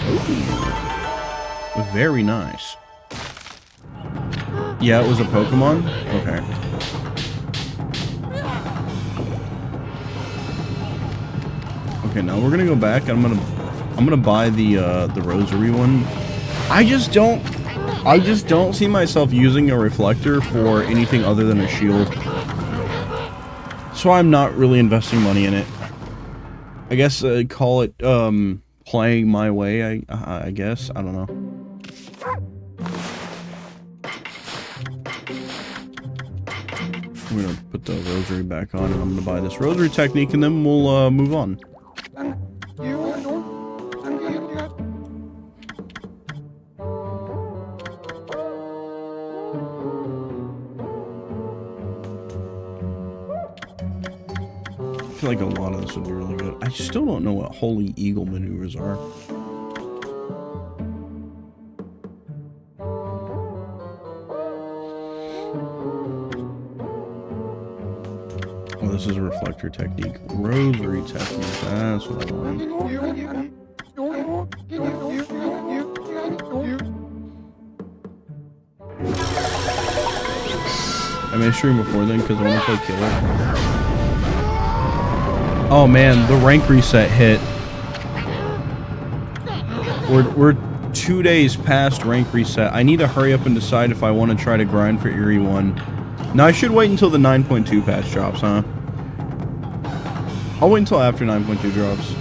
Ooh. Very nice. Yeah, it was a Pokemon? Okay. Okay, now we're gonna go back. I'm gonna buy the rosary one. I just don't see myself using a reflector for anything other than a shield. So I'm not really investing money in it. I guess call it playing my way, I guess. I don't know. I'm gonna put the rosary back on and I'm gonna buy this rosary technique and then we'll move on. I feel like a lot of this would be really good. I still don't know what Holy Eagle maneuvers are. Oh, this is a reflector technique. Rosary technique. That's what I want. I may stream before then because I want to play killer. Oh man, the rank reset hit. We're 2 days past rank reset. I need to hurry up and decide if I want to try to grind for Eerie 1. No, I should wait until the 9.2 patch drops, huh? I'll wait until after 9.2 drops.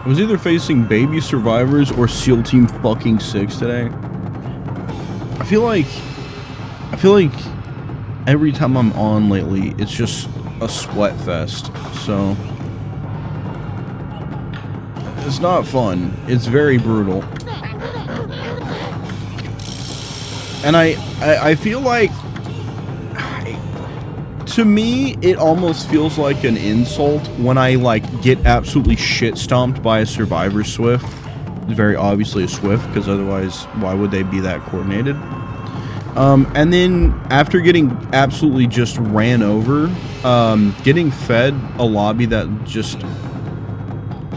I was either facing Baby Survivors or SEAL Team fucking 6 today. I feel like every time I'm on lately, it's just a sweat fest. So it's not fun. It's very brutal. And I feel like, to me, it almost feels like an insult when I like get absolutely shit stomped by a Survivor Swift. It's very obviously a Swift, because otherwise, why would they be that coordinated? And then after getting absolutely just ran over, getting fed a lobby that just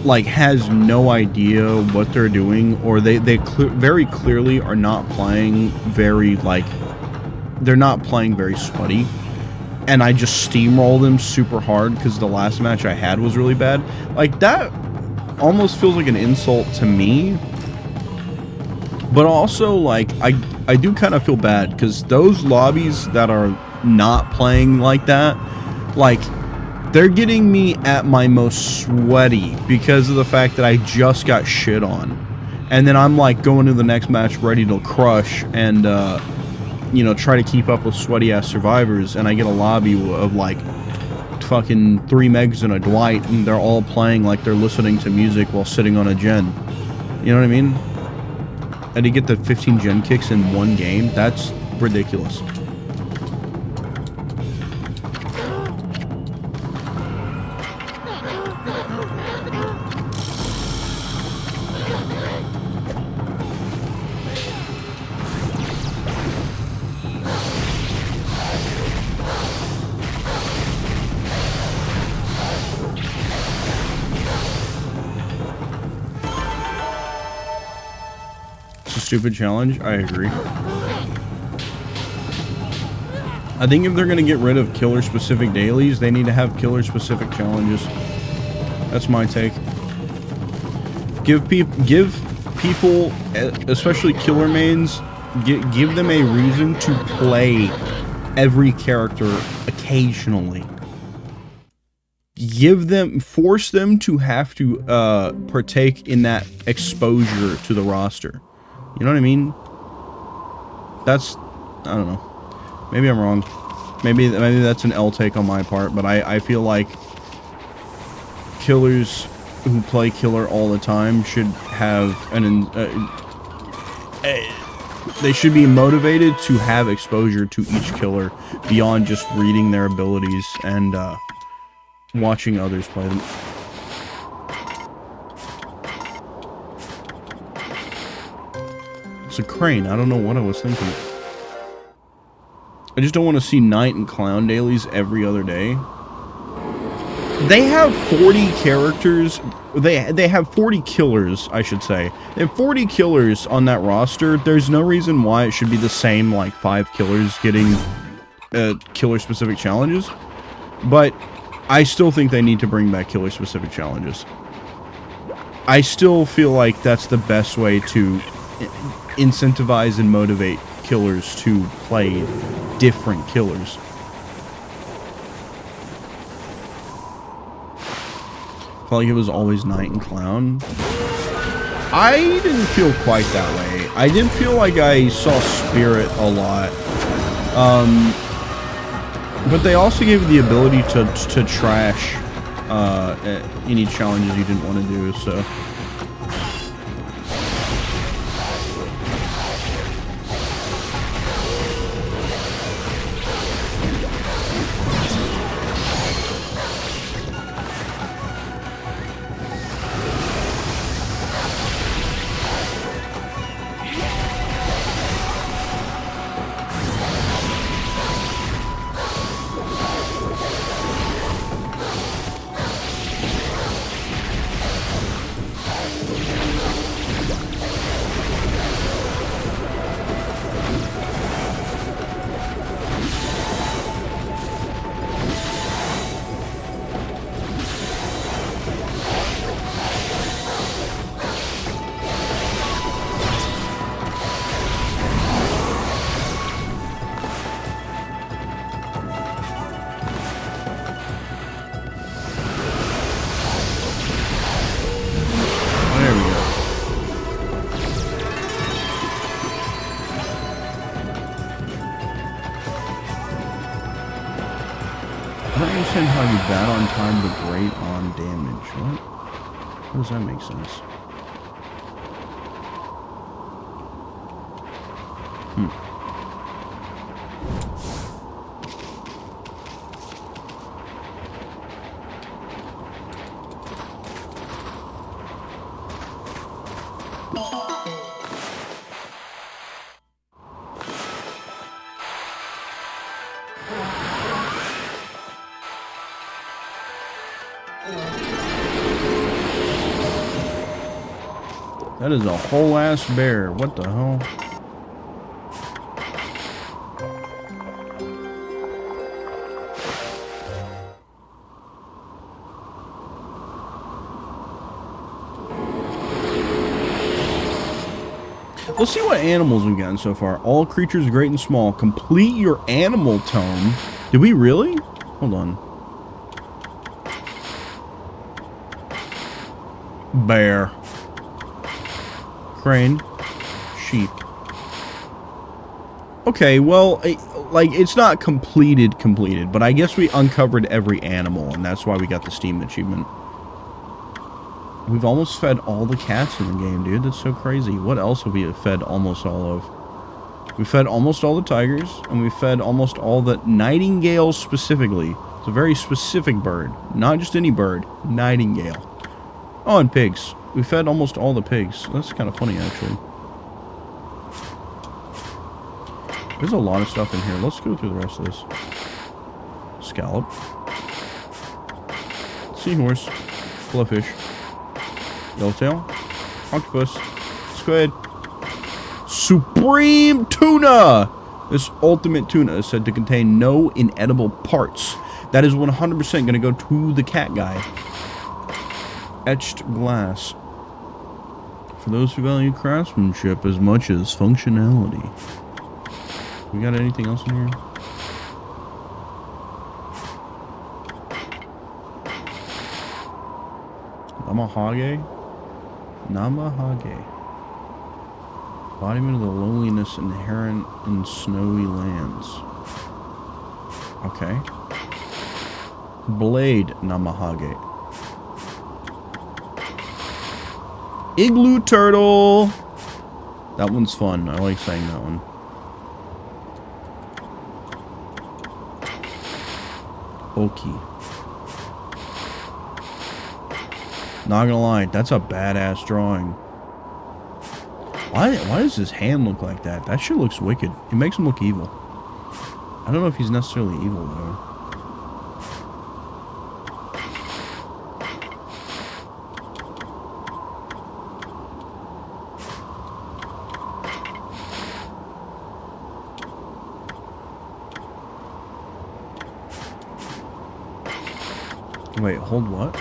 like has no idea what they're doing, or they very clearly are not playing very like, they're not playing very sweaty. And I just steamroll them super hard because the last match I had was really bad. Like, that almost feels like an insult to me. But also, like, I do kind of feel bad because those lobbies that are not playing like that, like, they're getting me at my most sweaty because of the fact that I just got shit on. And then I'm, like, going to the next match ready to crush and, you know, try to keep up with sweaty-ass survivors, and I get a lobby of, like, fucking 3 Megs and a Dwight, and they're all playing like they're listening to music while sitting on a gen. You know what I mean? And to get the 15 gen kicks in one game, that's ridiculous. Stupid challenge. I agree. I think if they're going to get rid of killer specific dailies, they need to have killer specific challenges. That's my take. Give people, especially killer mains, give them a reason to play every character occasionally. Force them to have to partake in that exposure to the roster. You know what I mean? That's, I don't know. Maybe I'm wrong. Maybe that's an L take on my part, but I feel like killers who play killer all the time should have they should be motivated to have exposure to each killer beyond just reading their abilities and watching others play them. It's a crane. I don't know what I was thinking. I just don't want to see night and clown dailies every other day. They have 40 characters. They have 40 killers, I should say. They have 40 killers on that roster. There's no reason why it should be the same, like, 5 killers getting killer-specific challenges. But I still think they need to bring back killer-specific challenges. I still feel like that's the best way to incentivize and motivate killers to play different killers. I felt like it was always night and clown. I didn't feel quite that way. I did feel like I saw Spirit a lot. But they also gave you the ability to trash any challenges you didn't want to do, so. don't understand how you bat on time but great on damage. What? How does that make sense? That is a whole ass bear. What the hell? Let's see what animals we've gotten so far. All creatures great and small. Complete your animal tome. Did we really? Hold on. Bear. Crane. Sheep. Okay, well, like, it's not completed, but I guess we uncovered every animal, and that's why we got the Steam achievement. We've almost fed all the cats in the game, dude. That's so crazy. What else have we fed almost all of? We fed almost all the tigers, and we fed almost all the nightingales specifically. It's a very specific bird. Not just any bird. Nightingale. Oh, and pigs. We fed almost all the pigs. That's kind of funny, actually. There's a lot of stuff in here. Let's go through the rest of this. Scallop. Seahorse. Blowfish. Yellowtail, octopus, squid, supreme tuna! This ultimate tuna is said to contain no inedible parts. That is 100% going to go to the cat guy. Etched glass. For those who value craftsmanship as much as functionality. We got anything else in here? Namahage? Namahage. Embodiment of the loneliness inherent in snowy lands. Okay. Blade Namahage. Igloo turtle! That one's fun. I like saying that one. Oki. Not gonna lie, that's a badass drawing. Why does his hand look like that? That shit looks wicked. It makes him look evil. I don't know if he's necessarily evil, though. Wait, hold what?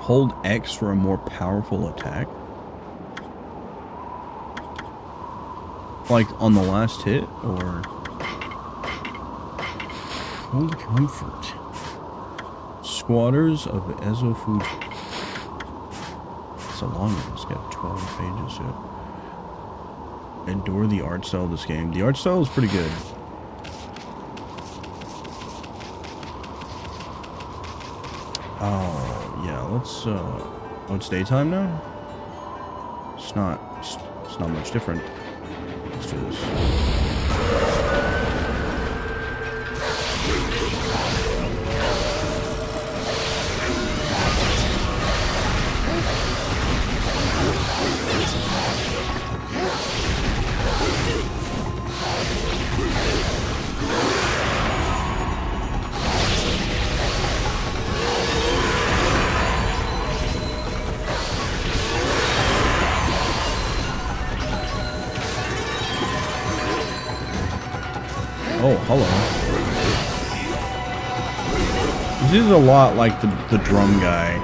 Hold X for a more powerful attack? Like on the last hit, or? Cold Comfort. Squatters of Ezofuji. It's a long one. It's got 12 pages yet. Adore the art style of this game. The art style is pretty good. Oh, yeah, let's, oh, it's daytime now? It's not much different. Let's do this. Oh, hello. This is a lot like the drum guy.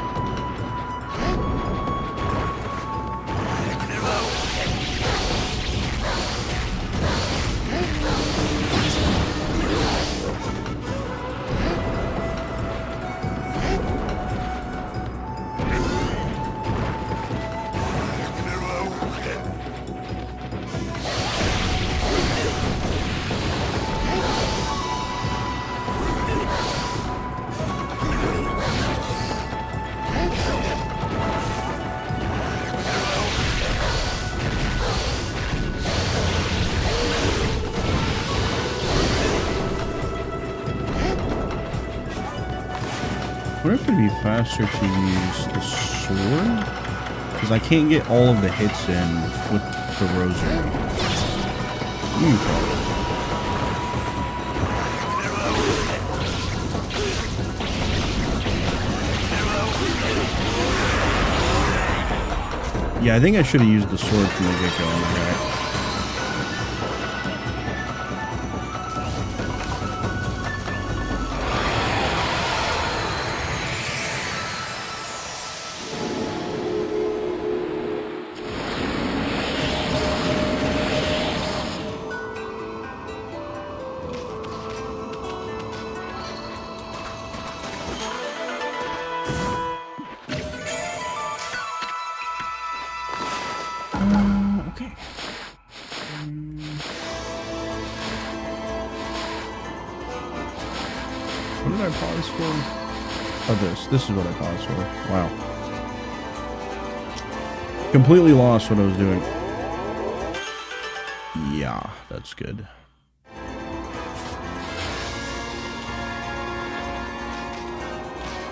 wonder if it'd be faster to use the sword? Because I can't get all of the hits in with the rosary. Yeah, I think I should have used the sword from the get-go on the guy. Okay. What did I pause for? Oh, this is what I paused for. Wow. Completely lost what I was doing. Yeah, that's good.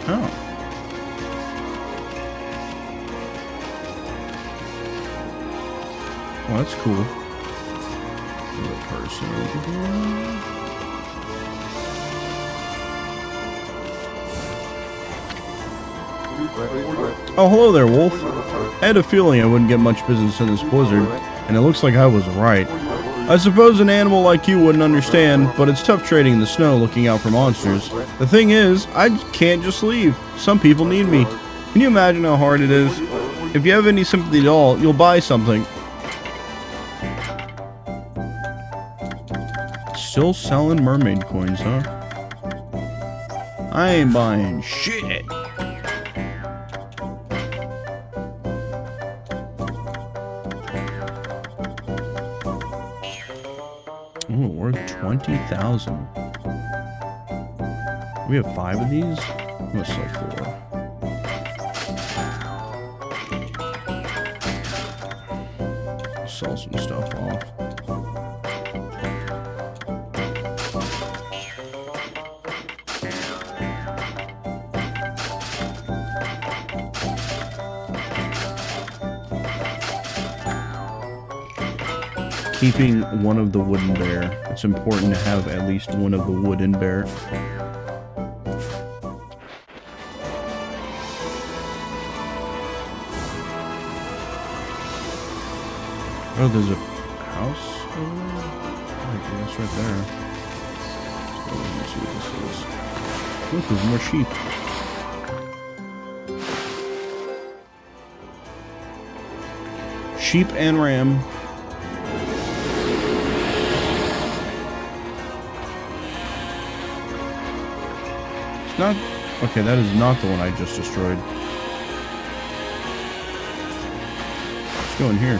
Oh. Well, that's cool. Another person over here. Oh, hello there, Wolf. I had a feeling I wouldn't get much business in this blizzard, and it looks like I was right. I suppose an animal like you wouldn't understand, but it's tough trading in the snow looking out for monsters. The thing is, I can't just leave. Some people need me. Can you imagine how hard it is? If you have any sympathy at all, you'll buy something. Still selling mermaid coins, huh? I ain't buying shit. Oh, worth 20,000. We have 5 of these? I'm gonna sell 4. Sell some stuff off. Keeping one of the wooden bear. It's important to have at least one of the wooden bear. Oh, there's a house over there? I guess right there. Let's see what this is. Look, there's more sheep. Sheep and ram. Not okay, that is not the one I just destroyed. Let's go in here.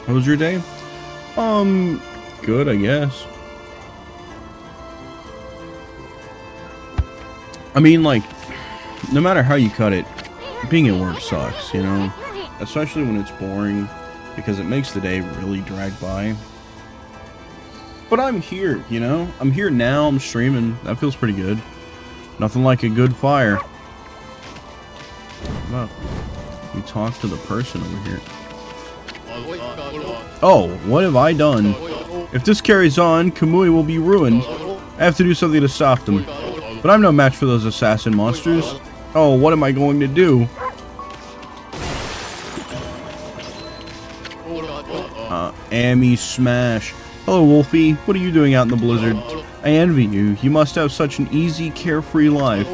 How was your day? Good, I guess. I mean, like, no matter how you cut it, being at work sucks, you know? Especially when it's boring, because it makes the day really drag by. But I'm here, you know? I'm here now, I'm streaming. That feels pretty good. Nothing like a good fire. How about we talk to the person over here? Oh, what have I done? If this carries on, Kamui will be ruined. I have to do something to stop them. But I'm no match for those assassin monsters. Oh, what am I going to do? Amy Smash. Hello, Wolfie. What are you doing out in the blizzard? I envy you. You must have such an easy, carefree life.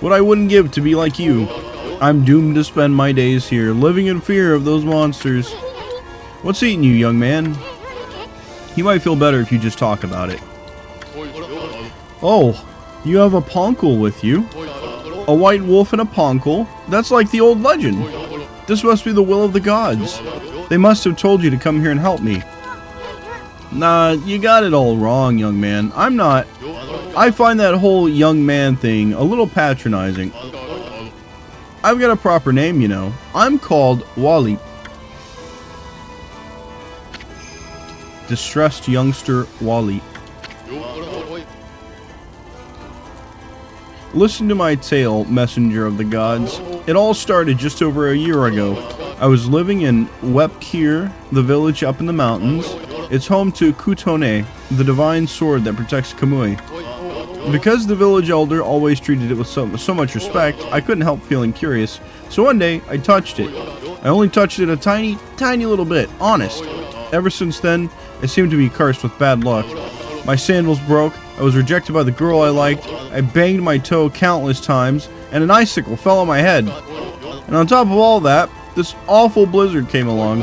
What I wouldn't give to be like you. I'm doomed to spend my days here, living in fear of those monsters. What's eating you, young man? You might feel better if you just talk about it. Oh, you have a poncle with you? A white wolf and a poncle? That's like the old legend. This must be the will of the gods. They must have told you to come here and help me. Nah, you got it all wrong, young man. I'm not. I find that whole young man thing a little patronizing. I've got a proper name, you know. I'm called Wally. Distressed youngster Wally. Listen to my tale, messenger of the gods. It all started just over a year ago. I was living in Wepkir, the village up in the mountains. It's home to Kutone, the divine sword that protects Kamui. Because the village elder always treated it with so much respect, I couldn't help feeling curious. So one day, I touched it. I only touched it a tiny little bit, honest. Ever since then, I seem to be cursed with bad luck. My sandals broke, I was rejected by the girl I liked, I banged my toe countless times, and an icicle fell on my head. And on top of all that, this awful blizzard came along.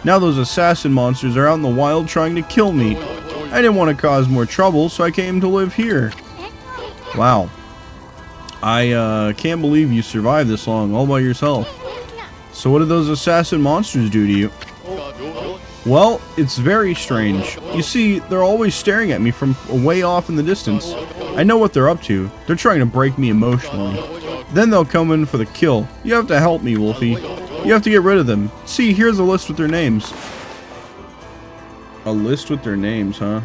Now those assassin monsters are out in the wild trying to kill me. I didn't want to cause more trouble, so I came to live here. Wow. I can't believe you survived this long all by yourself. So what did those assassin monsters do to you? Well, it's very strange. You see, they're always staring at me from way off in the distance. I know what they're up to. They're trying to break me emotionally. Then they'll come in for the kill. You have to help me, Wolfie. You have to get rid of them. See, here's a list with their names. A list with their names, huh?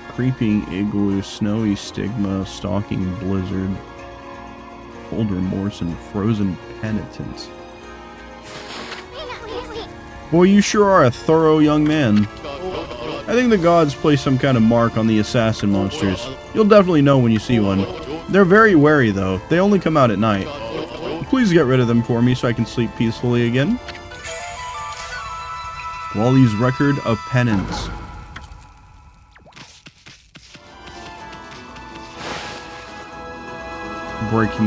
Creeping igloo, snowy stigma, stalking blizzard, cold remorse, and frozen penitence. Boy, you sure are a thorough young man. I think the gods place some kind of mark on the assassin monsters. You'll definitely know when you see one. They're very wary, though. They only come out at night. Please get rid of them for me so I can sleep peacefully again. Wally's Record of Penance. Break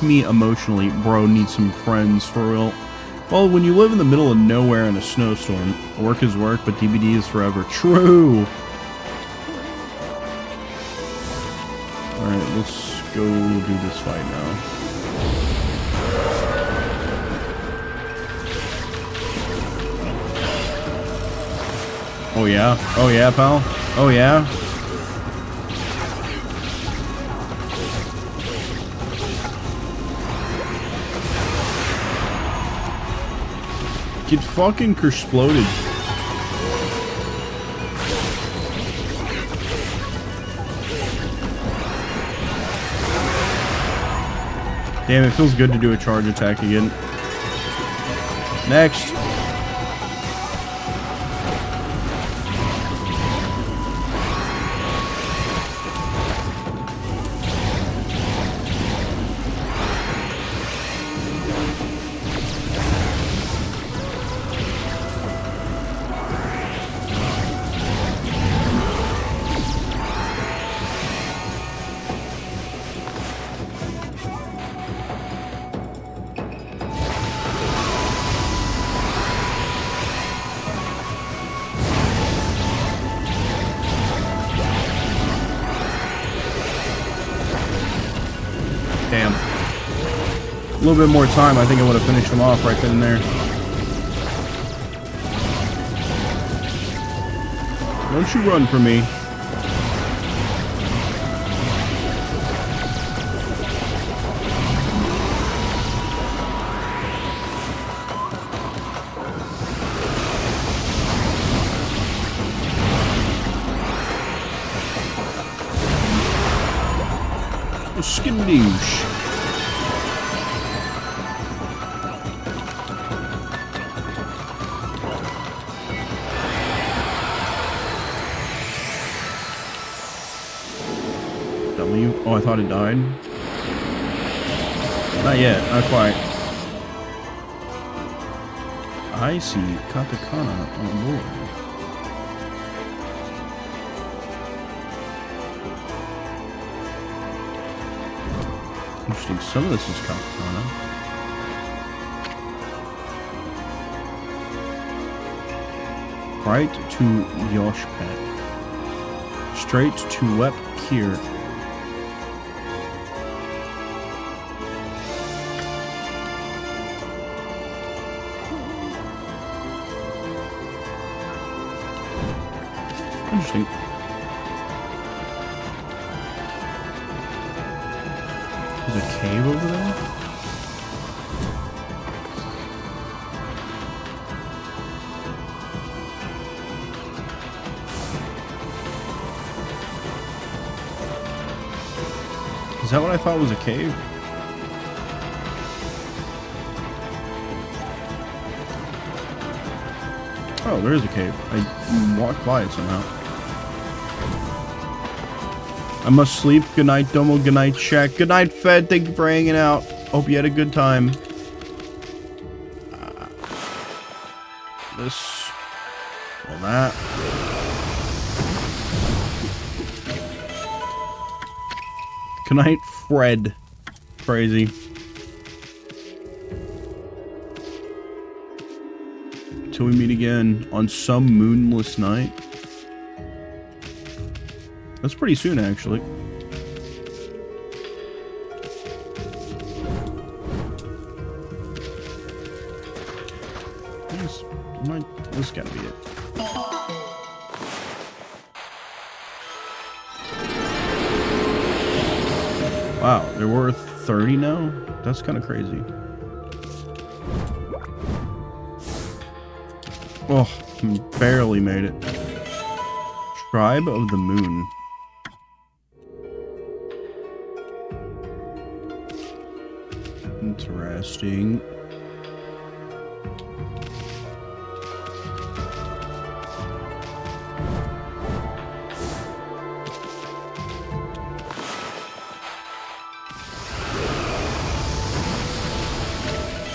me emotionally, bro. Need some friends for real. Well, when you live in the middle of nowhere in a snowstorm, work is work, but DBD is forever. True. All right, let's go do this fight now. Oh yeah, pal. Oh yeah. Get fucking exploded. Damn, it feels good to do a charge attack again. Next. Damn. A little bit more time, I think I would have finished him off right then and there. Don't you run from me. Skindoosh. W? Oh, I thought it died. Not yet, not quite. I see katakana on board. Interesting. Some of this is katakana. Right to Yoshpet. Straight to Wepkir. Interesting. There's a cave over there? Is that what I thought was a cave? Oh, there is a cave. I walked by it somehow. I must sleep. Good night, Domo. Good night, Shaq. Good night, Fed. Thank you for hanging out. Hope you had a good time. This. Well, that. Good night, Fred. Crazy. Till we meet again on some moonless night. That's pretty soon, actually. This gotta be it. Wow, there were 30 now? That's kind of crazy. Oh, barely made it. Tribe of the Moon. Interesting.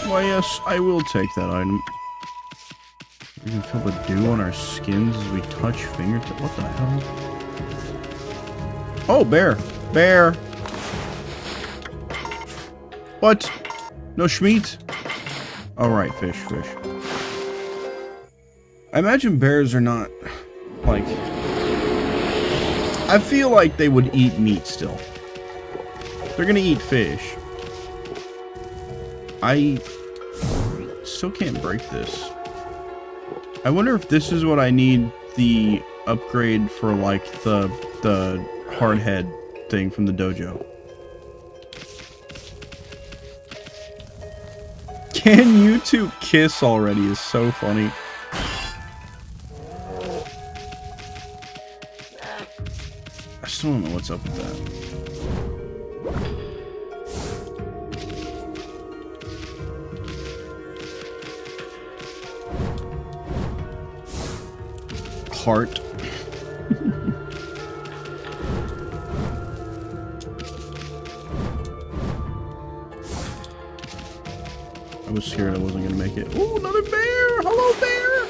Why, yes, I will take that item. We can feel the dew on our skins as we touch fingertips. What the hell? Oh, bear! Bear! What? No schmeat? Alright, fish. I imagine bears are not, like... I feel like they would eat meat still. They're gonna eat fish. I still can't break this. I wonder if this is what I need the upgrade for, like, the hard head thing from the dojo. Can you two kiss already is so funny. I still don't know what's up with that. Heart. I was scared I wasn't gonna make it. Ooh, another bear! Hello, bear!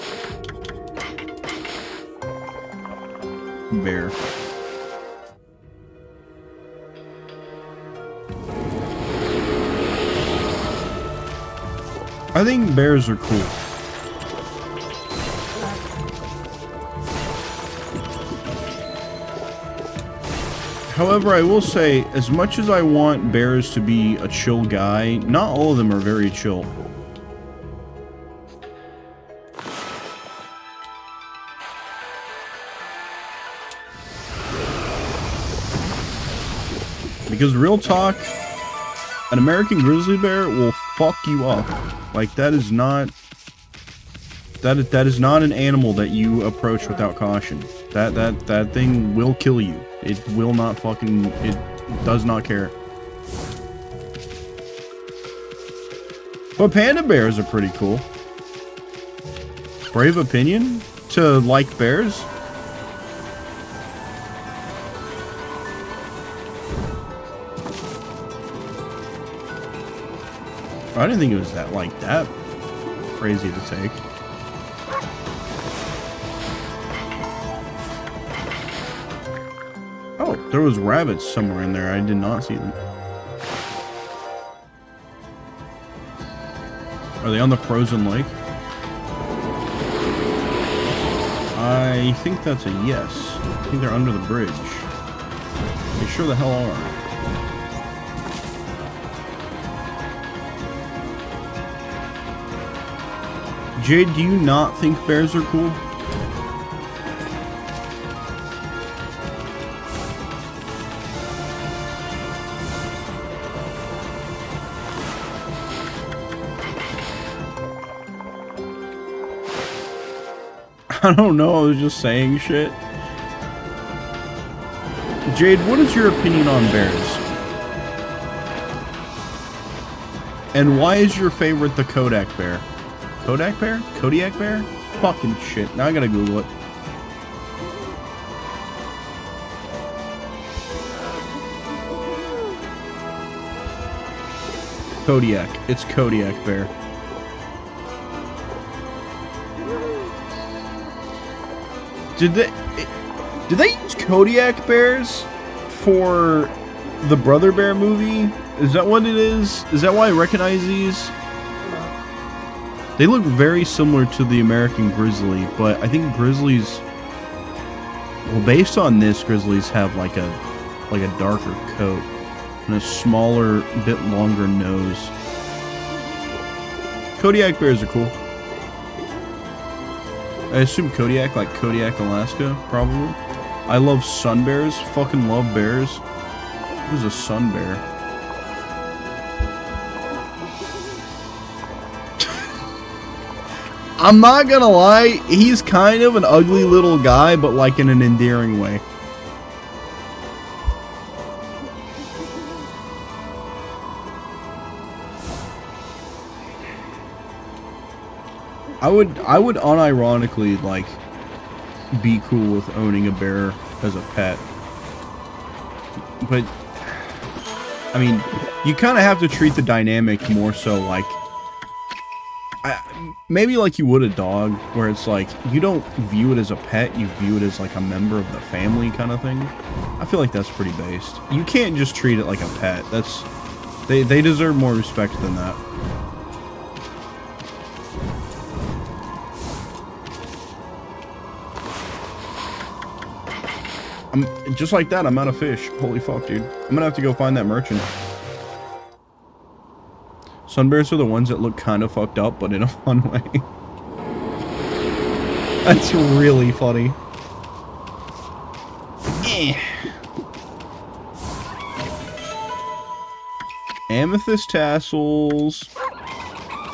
Bear. I think bears are cool. However, I will say, as much as I want bears to be a chill guy, not all of them are very chill. Because real talk, an American grizzly bear will fuck you up. Like, that is not... That is not an animal that you approach without caution. That thing will kill you. It will not fucking... It does not care. But panda bears are pretty cool. Brave opinion to like bears? I didn't think it was that, like, that crazy to take. Oh, there was rabbits somewhere in there. I did not see them. Are they on the frozen lake? I think that's a yes. I think they're under the bridge. They sure the hell are. Jade, do you not think bears are cool? I don't know, I was just saying shit. Jade, what is your opinion on bears? And why is your favorite the Kodak bear? Kodak bear? Kodiak bear? Fucking shit. Now I gotta Google it. Kodiak. It's Kodiak bear. Did they use Kodiak bears for the Brother Bear movie? Is that what it is? Is that why I recognize these? They look very similar to the American grizzly, but I think grizzlies, well, based on this, grizzlies have like a darker coat and a smaller, bit longer nose. Kodiak bears are cool. I assume Kodiak, like Kodiak, Alaska, probably. I love sun bears. Fucking love bears. Who's a sun bear? I'm not gonna lie, he's kind of an ugly little guy, but like in an endearing way. I would unironically, like, be cool with owning a bear as a pet. But, I mean, you kind of have to treat the dynamic more so like, maybe like you would a dog, where it's like, you don't view it as a pet, you view it as like a member of the family kind of thing. I feel like that's pretty based. You can't just treat it like a pet. That's, they deserve more respect than that. Just like that, I'm out of fish. Holy fuck, dude. I'm gonna have to go find that merchant. Sunbears are the ones that look kind of fucked up, but in a fun way. That's really funny. Amethyst tassels.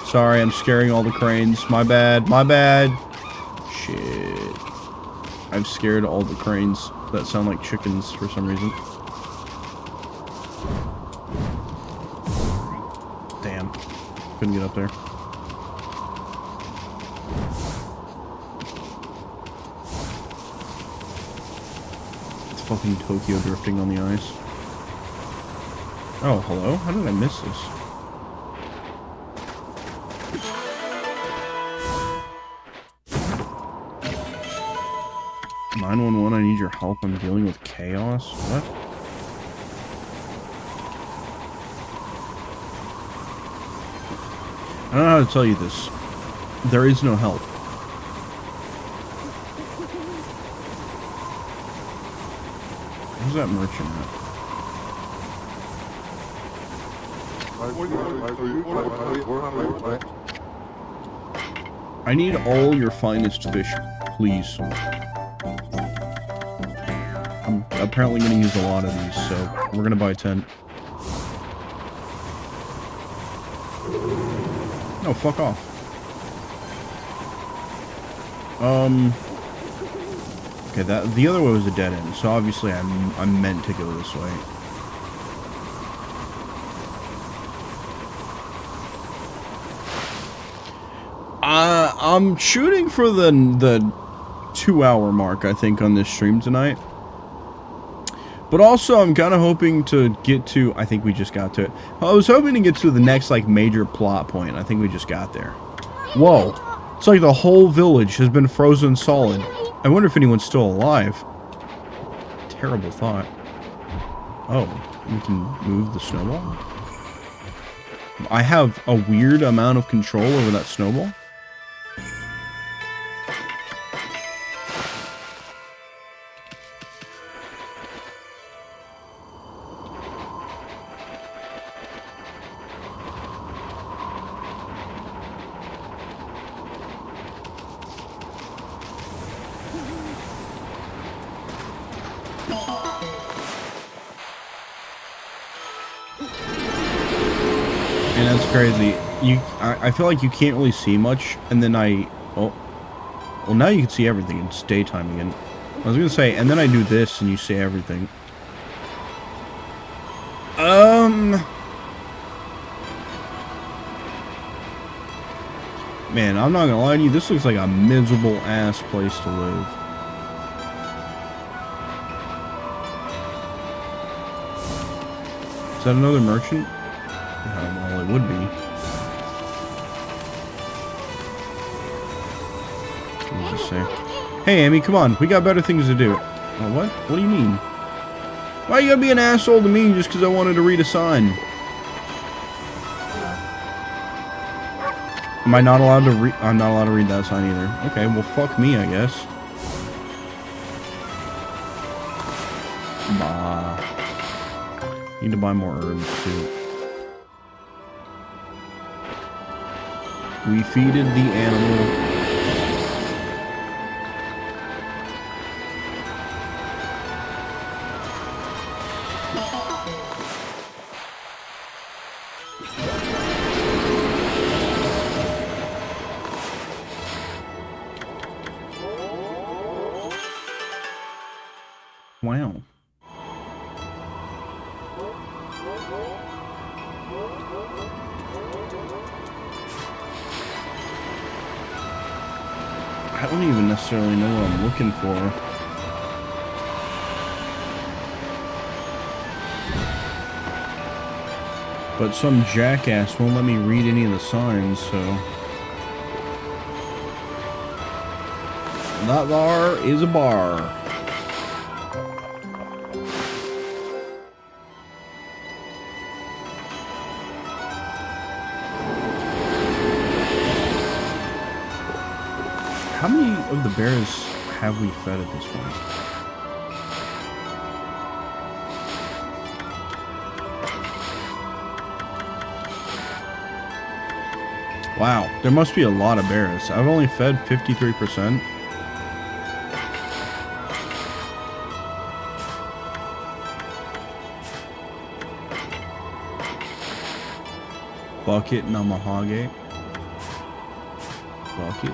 Sorry, I'm scaring all the cranes. My bad. My bad. Shit. I've scared all the cranes that sound like chickens for some reason. Damn. Couldn't get up there. It's fucking Tokyo drifting on the ice. Oh, hello? How did I miss this? I need your help. I'm dealing with chaos. What? I don't know how to tell you this. There is no help. Where's that merchant at? I need all your finest fish, please. I'm apparently going to use a lot of these, so we're going to buy 10. No, fuck off. Okay, the other way was a dead end, so obviously I'm meant to go this way. I'm shooting for the 2-hour mark, I think, on this stream tonight. But also, I'm kind of hoping to get to... I think we just got to it. I was hoping to get to the next, like, major plot point. I think we just got there. Whoa. It's like the whole village has been frozen solid. I wonder if anyone's still alive. Terrible thought. Oh, we can move the snowball? I have a weird amount of control over that snowball. Crazy. I feel like you can't really see much, and then well, now you can see everything. It's daytime again. I was gonna say, and then I do this, and you see everything. Man, I'm not gonna lie to you, this looks like a miserable ass place to live. Is that another merchant? Well, it would be. What does it say? Hey, Amy, come on. We got better things to do. Oh, what? What do you mean? Why you gotta be an asshole to me just because I wanted to read a sign? Am I not allowed to read? I'm not allowed to read that sign either. Okay, well, fuck me, I guess. Bah. Need to buy more herbs, too. We feeded the animal. Wow. I don't even necessarily know what I'm looking for. But some jackass won't let me read any of the signs, so... That bar is a bar. How many of the bears have we fed at this point? Wow, there must be a lot of bears. I've only fed 53%. Bucket Namahage. Bucket.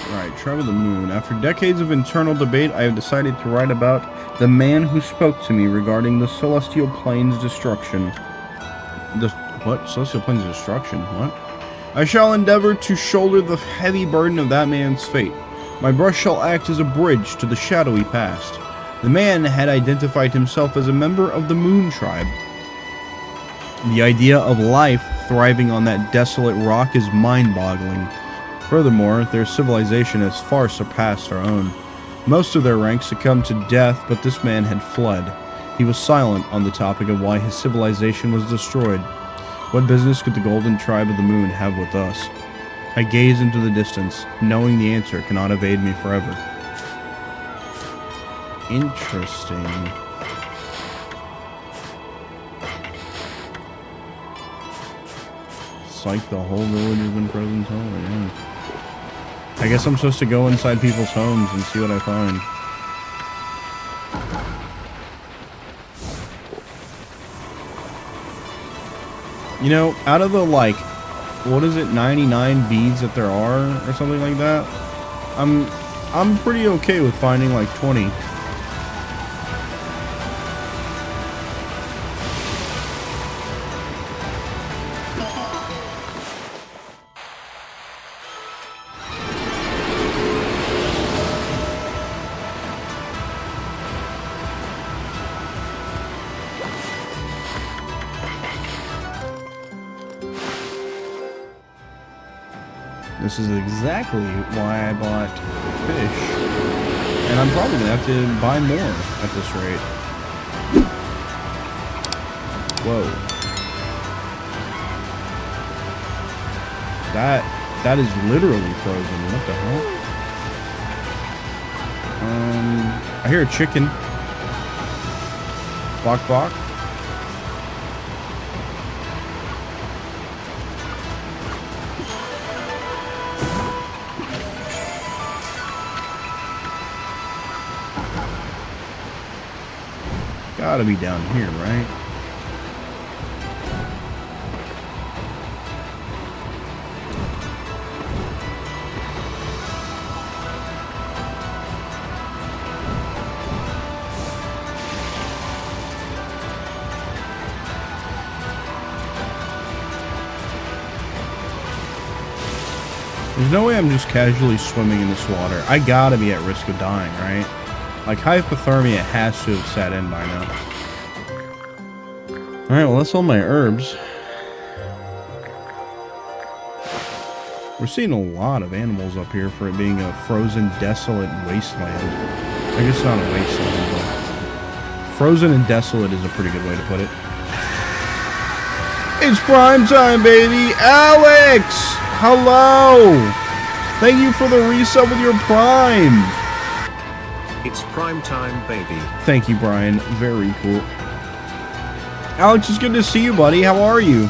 Alright, Tribe of the Moon. After decades of internal debate, I have decided to write about the man who spoke to me regarding the Celestial Plains destruction. What? Celestial Plains destruction? What? I shall endeavor to shoulder the heavy burden of that man's fate. My brush shall act as a bridge to the shadowy past. The man had identified himself as a member of the Moon Tribe. The idea of life thriving on that desolate rock is mind-boggling. Furthermore, their civilization has far surpassed our own. Most of their ranks succumbed to death, but this man had fled. He was silent on the topic of why his civilization was destroyed. What business could the Golden Tribe of the Moon have with us? I gaze into the distance, knowing the answer cannot evade me forever. Interesting. It's like the whole village has been frozen solid, yeah. I guess I'm supposed to go inside people's homes and see what I find. You know, out of the, like, what is it, 99 beads that there are, or something like that, I'm pretty okay with finding, like, 20. This is exactly why I bought fish. And I'm probably going to have to buy more at this rate. Whoa. That is literally frozen. What the hell? I hear a chicken. Bok bok. Gotta be down here, right? There's no way I'm just casually swimming in this water. I gotta be at risk of dying, right? Like, hypothermia has to have set in by now. Alright, well, that's all my herbs. We're seeing a lot of animals up here for it being a frozen, desolate wasteland. I guess not a wasteland, but... frozen and desolate is a pretty good way to put it. It's prime time, baby! Alex! Hello! Thank you for the resub with your prime! It's prime time, baby. Thank you, Brian. Very cool. Alex, it's good to see you, buddy. How are you?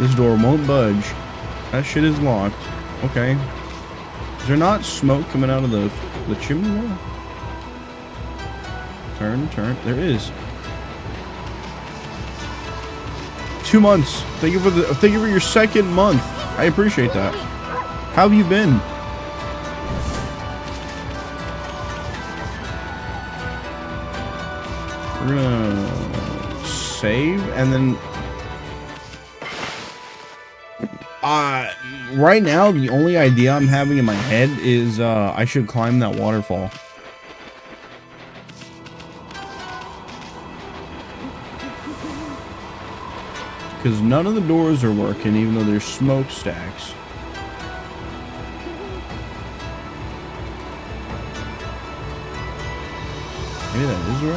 This door won't budge. That shit is locked. Okay. Is there not smoke coming out of the chimney wall? Turn. There is. 2 months. Thank you for your second month. I appreciate that. How have you been? We're gonna save and then right now the only idea I'm having in my head is I should climb that waterfall. Because none of the doors are working, even though there's smokestacks. Maybe that is where I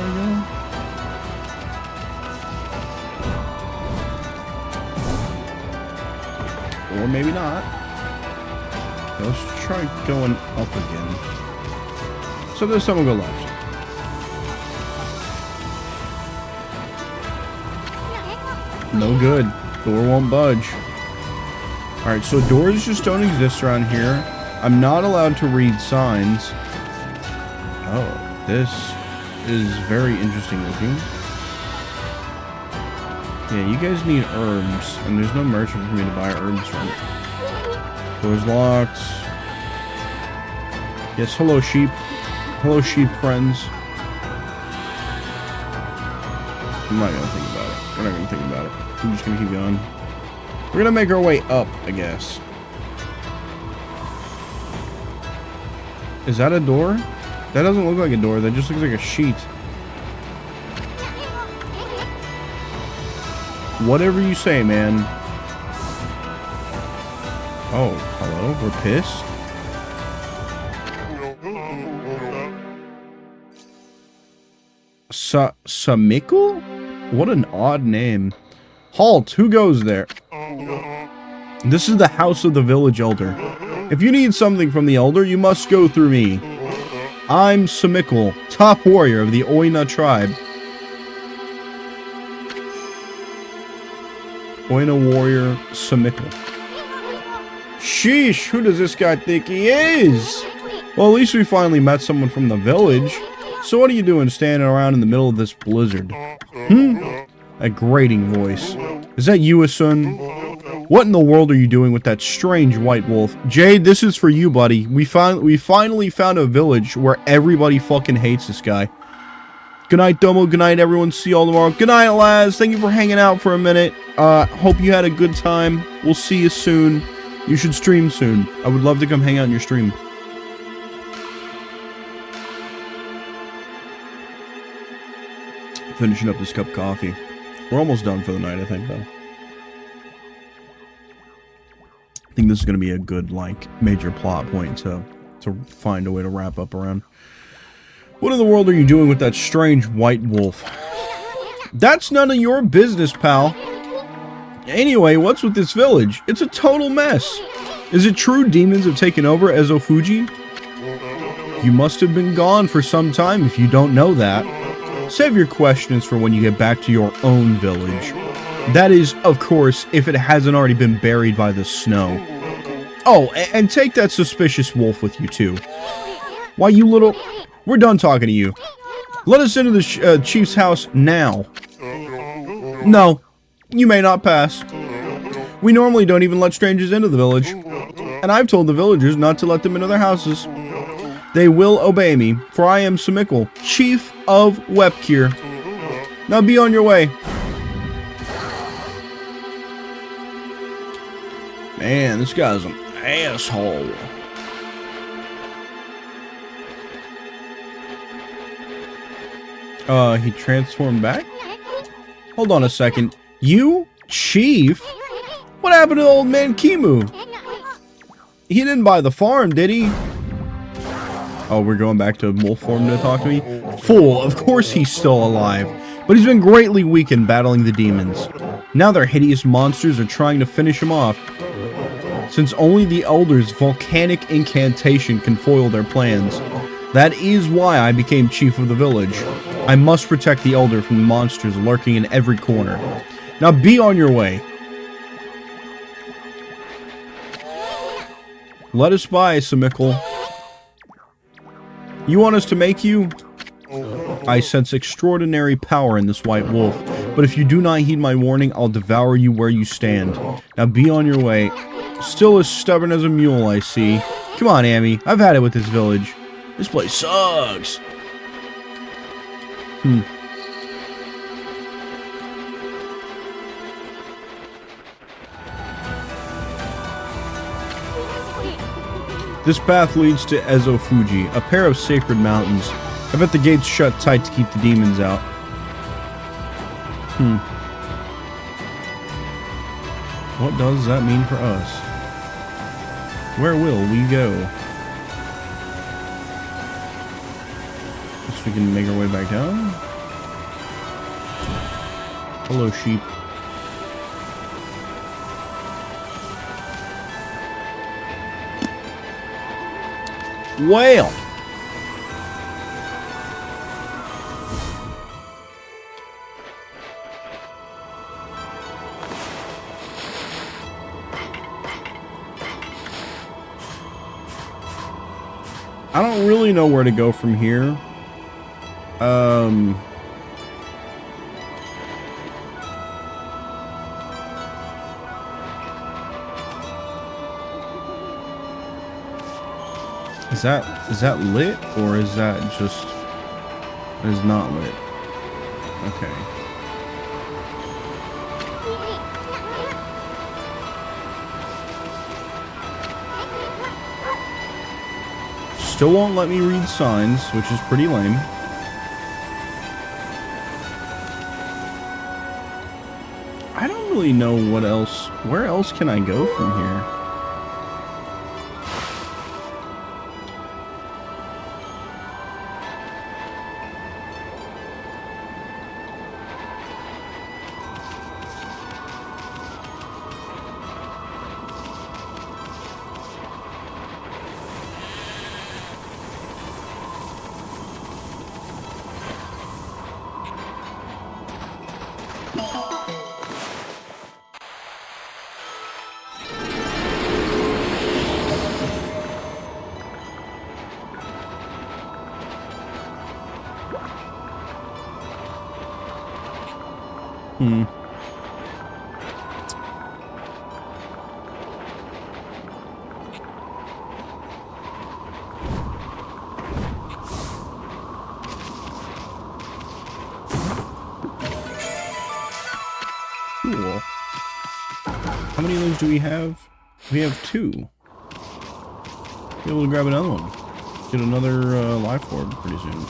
go? Or maybe not. Let's try going up again. So this time we'll go left. No good. Door won't budge. Alright, so doors just don't exist around here. I'm not allowed to read signs. Oh, this is very interesting looking. Yeah, you guys need herbs, and there's no merchant for me to buy herbs from. Door's locked. Yes, hello sheep. Hello sheep friends. I'm not gonna think about it. We're not gonna think about it. We're just gonna keep going. We're gonna make our way up, I guess. Is that a door? That doesn't look like a door. That just looks like a sheet. Whatever you say, man. Oh, hello? We're pissed? Samikul? What an odd name. Halt! Who goes there? This is the house of the village elder. If you need something from the elder, you must go through me. I'm Samikul, top warrior of the Oina tribe. Oina warrior Samikul. Sheesh, who does this guy think he is? Well, at least we finally met someone from the village. So what are you doing standing around in the middle of this blizzard? A grating voice. Is that you, Asun? What in the world are you doing with that strange white wolf? Jade, this is for you, buddy. We finally found a village where everybody fucking hates this guy. Good night, Domo. Good night, everyone. See you all tomorrow. Good night, Laz. Thank you for hanging out for a minute. Hope you had a good time. We'll see you soon. You should stream soon. I would love to come hang out in your stream. Finishing up this cup of coffee. We're almost done for the night, I think, though. I think this is going to be a good, like, major plot point to find a way to wrap up around. What in the world are you doing with that strange white wolf? That's none of your business, pal. Anyway, what's with this village? It's a total mess. Is it true demons have taken over Ezofuji? You must have been gone for some time if you don't know that. Save your questions for when you get back to your own village. That is, of course, if it hasn't already been buried by the snow. Oh, and take that suspicious wolf with you, too. Why, you little... We're done talking to you. Let us into the chief's house now. No, you may not pass. We normally don't even let strangers into the village. And I've told the villagers not to let them into their houses. They will obey me, for I am Samikul, Chief of Wepkir. Now be on your way. Man, this guy's an asshole. He transformed back? Hold on a second. You? Chief? What happened to old man Kimu? He didn't buy the farm, did he? Oh, we're going back to wolf form to talk to me? Fool, of course he's still alive. But he's been greatly weakened battling the demons. Now their hideous monsters are trying to finish him off. Since only the Elder's volcanic incantation can foil their plans. That is why I became chief of the village. I must protect the Elder from the monsters lurking in every corner. Now be on your way. Let us by, Samikkel. You want us to make you? I sense extraordinary power in this white wolf, but if you do not heed my warning, I'll devour you where you stand. Now be on your way. Still as stubborn as a mule, I see. Come on, Amy. I've had it with this village. This place sucks. This path leads to Ezofuji, a pair of sacred mountains. I bet the gate's shut tight to keep the demons out. What does that mean for us? Where will we go? Guess we can make our way back down? Hello, sheep. Well. I don't really know where to go from here. Is that lit, or is that just... It is not lit. Okay. Still won't let me read signs, which is pretty lame. I don't really know what else... Where else can I go from here? Cool. How many of those do we have? We have 2. Be able to grab another one. Get another life orb pretty soon.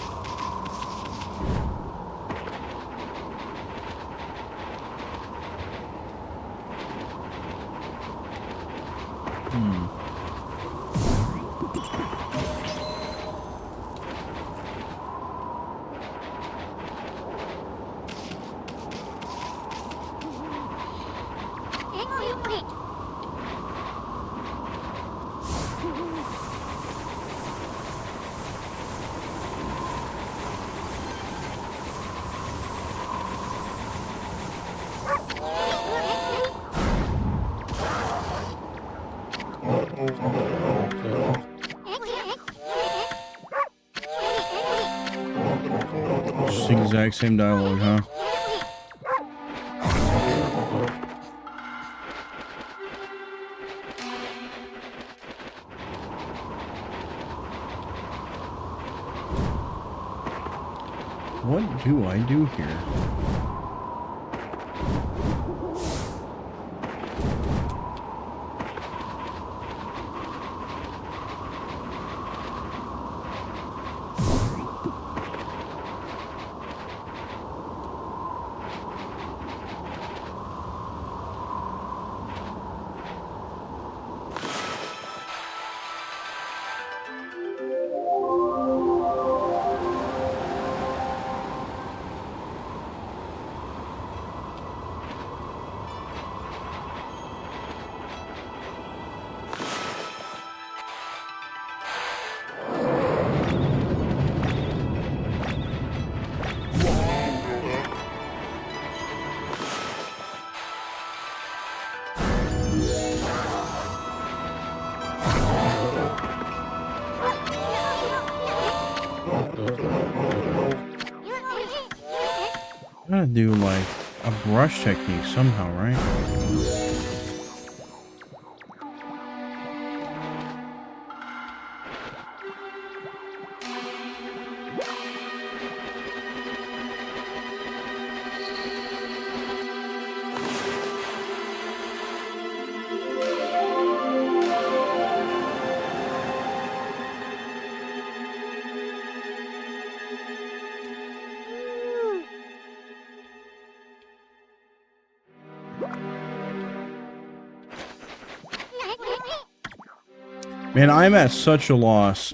Just the exact same dialogue, huh? What do I do here? Gotta do like a brush technique somehow, right? Man, I'm at such a loss.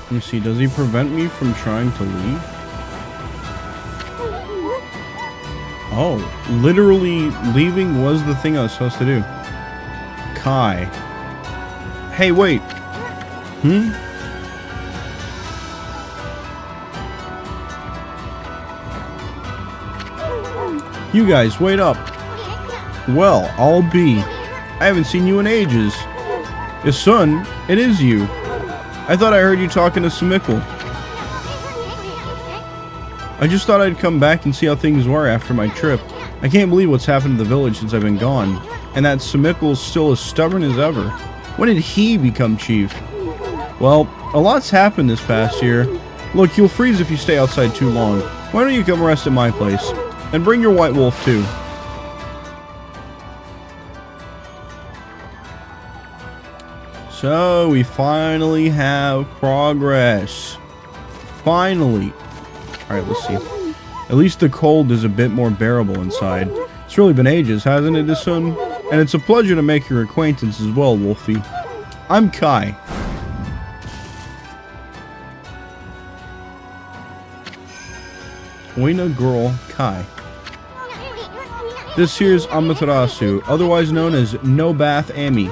Let me see, does he prevent me from trying to leave? Oh, literally leaving was the thing I was supposed to do. Kai. Hey, wait. You guys, wait up. Well, I'll be. I haven't seen you in ages. Yes, son, it is you. I thought I heard you talking to Smickle. I just thought I'd come back and see how things were after my trip. I can't believe what's happened to the village since I've been gone. And that Smickle's still as stubborn as ever. When did he become chief? Well, a lot's happened this past year. Look, you'll freeze if you stay outside too long. Why don't you come rest at my place? And bring your white wolf too. So, we finally have progress. Finally. Alright, let's see. At least the cold is a bit more bearable inside. It's really been ages, hasn't it, son? And it's a pleasure to make your acquaintance as well, Wolfie. I'm Kai. Oina girl Kai. This here's Amaterasu, otherwise known as No Bath Amy.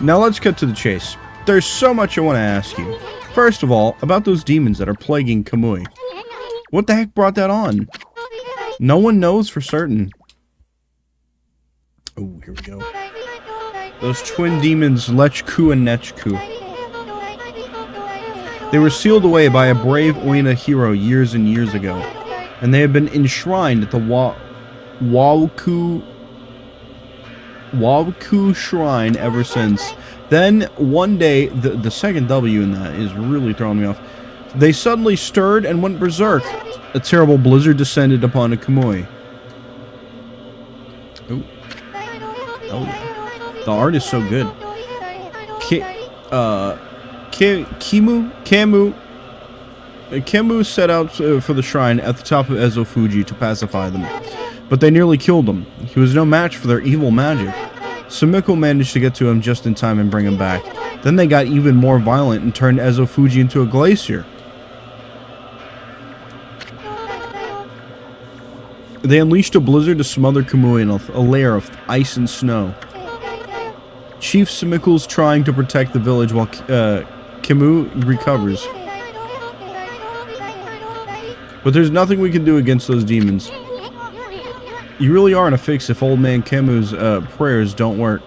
Now let's cut to the chase. There's so much I want to ask you. First of all, about those demons that are plaguing Kamui. What the heck brought that on? No one knows for certain. Oh, here we go. Those twin demons, Lechku and Nechku. They were sealed away by a brave Oina hero years and years ago, and they have been enshrined at the Waku Shrine ever since. Then, one day, the second W in that is really throwing me off. They suddenly stirred and went berserk. A terrible blizzard descended upon Kamui. Ooh. Oh, yeah. The art is so good. Kemu set out for the shrine at the top of Ezo Fuji to pacify them. But they nearly killed him. He was no match for their evil magic. Sumiko managed to get to him just in time and bring him back. Then they got even more violent and turned Ezo Fuji into a glacier. They unleashed a blizzard to smother Kamui in a layer of ice and snow. Chief Sumiko's trying to protect the village while Kamui recovers. But there's nothing we can do against those demons. You really aren't a fix if old man Kemu's prayers don't work.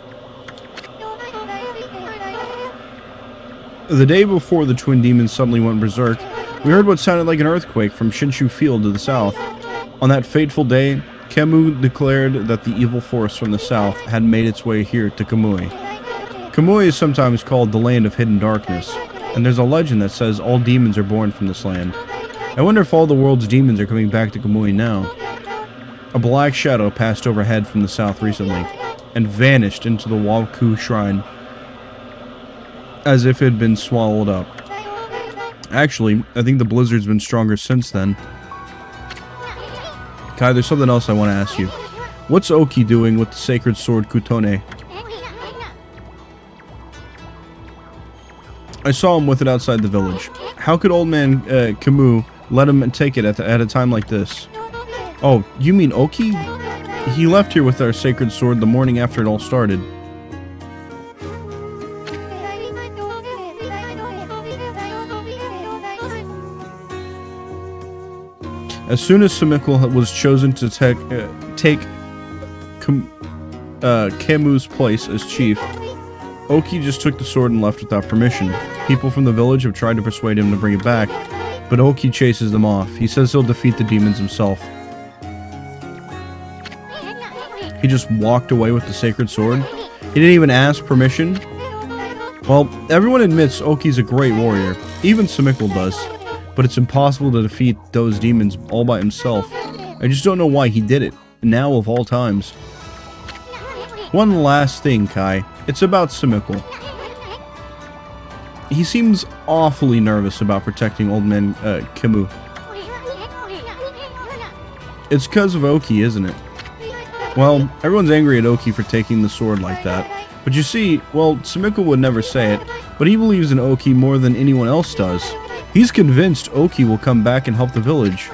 The day before the twin demons suddenly went berserk, we heard what sounded like an earthquake from Shinshu Field to the south. On that fateful day, Kemu declared that the evil force from the south had made its way here to Kamui. Kamui is sometimes called the land of hidden darkness, and there's a legend that says all demons are born from this land. I wonder if all the world's demons are coming back to Kamui now. A black shadow passed overhead from the south recently, and vanished into the Waku Shrine, as if it had been swallowed up. Actually, I think the blizzard's been stronger since then. Kai, there's something else I want to ask you. What's Oki doing with the sacred sword Kutone? I saw him with it outside the village. How could old man Camus let him take it at a time like this? Oh, you mean Oki? He left here with our sacred sword the morning after it all started. As soon as Sumikle was chosen to take Kemu's place as chief, Oki just took the sword and left without permission. People from the village have tried to persuade him to bring it back, but Oki chases them off. He says he'll defeat the demons himself. He just walked away with the sacred sword? He didn't even ask permission? Well, everyone admits Oki's a great warrior. Even Sumikle does. But it's impossible to defeat those demons all by himself. I just don't know why he did it, now of all times. One last thing, Kai. It's about Sumikle. He seems awfully nervous about protecting old man Camus. It's because of Oki, isn't it? Well, everyone's angry at Oki for taking the sword like that. But you see, well, Sumikle would never say it, but he believes in Oki more than anyone else does. He's convinced Oki will come back and help the village.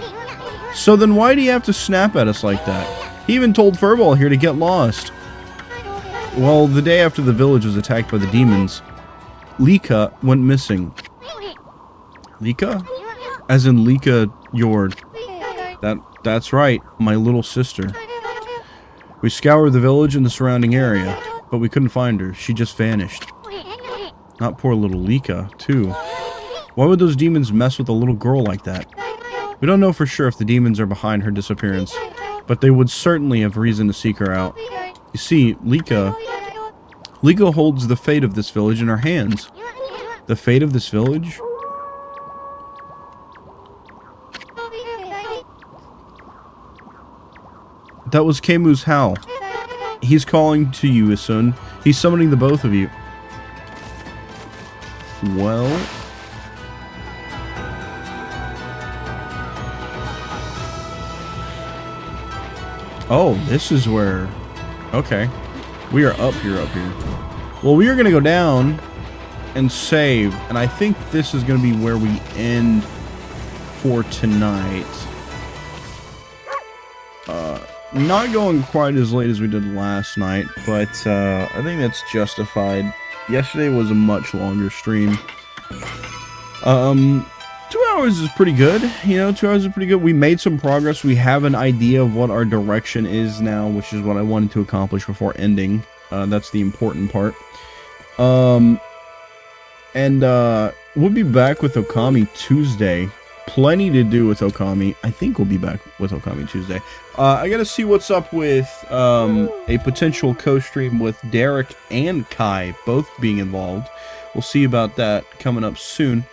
So then why do you have to snap at us like that? He even told Furball here to get lost. Well, the day after the village was attacked by the demons, Lika went missing. Lika? As in Lika, your... That's right, my little sister. We scoured the village and the surrounding area, but we couldn't find her. She just vanished. Not poor little Lika, too. Why would those demons mess with a little girl like that? We don't know for sure if the demons are behind her disappearance, but they would certainly have reason to seek her out. You see, Lika holds the fate of this village in her hands. The fate of this village? That was Kemu's howl. He's calling to you, Isun. He's summoning the both of you. Well... Oh, this is where... Okay. We are up here. Well, we are going to go down and save. And I think this is going to be where we end for tonight. Not going quite as late as we did last night, but I think that's justified. Yesterday was a much longer stream. 2 hours is pretty good, you know, 2 hours is pretty good. We made some progress. We have an idea of what our direction is now, which is what I wanted to accomplish before ending. That's the important part. We'll be back with Okami Tuesday. Plenty to do with Okami. I think we'll be back with Okami Tuesday. I gotta see what's up with a potential co-stream with Derek and Kai, both being involved. We'll see about that coming up soon.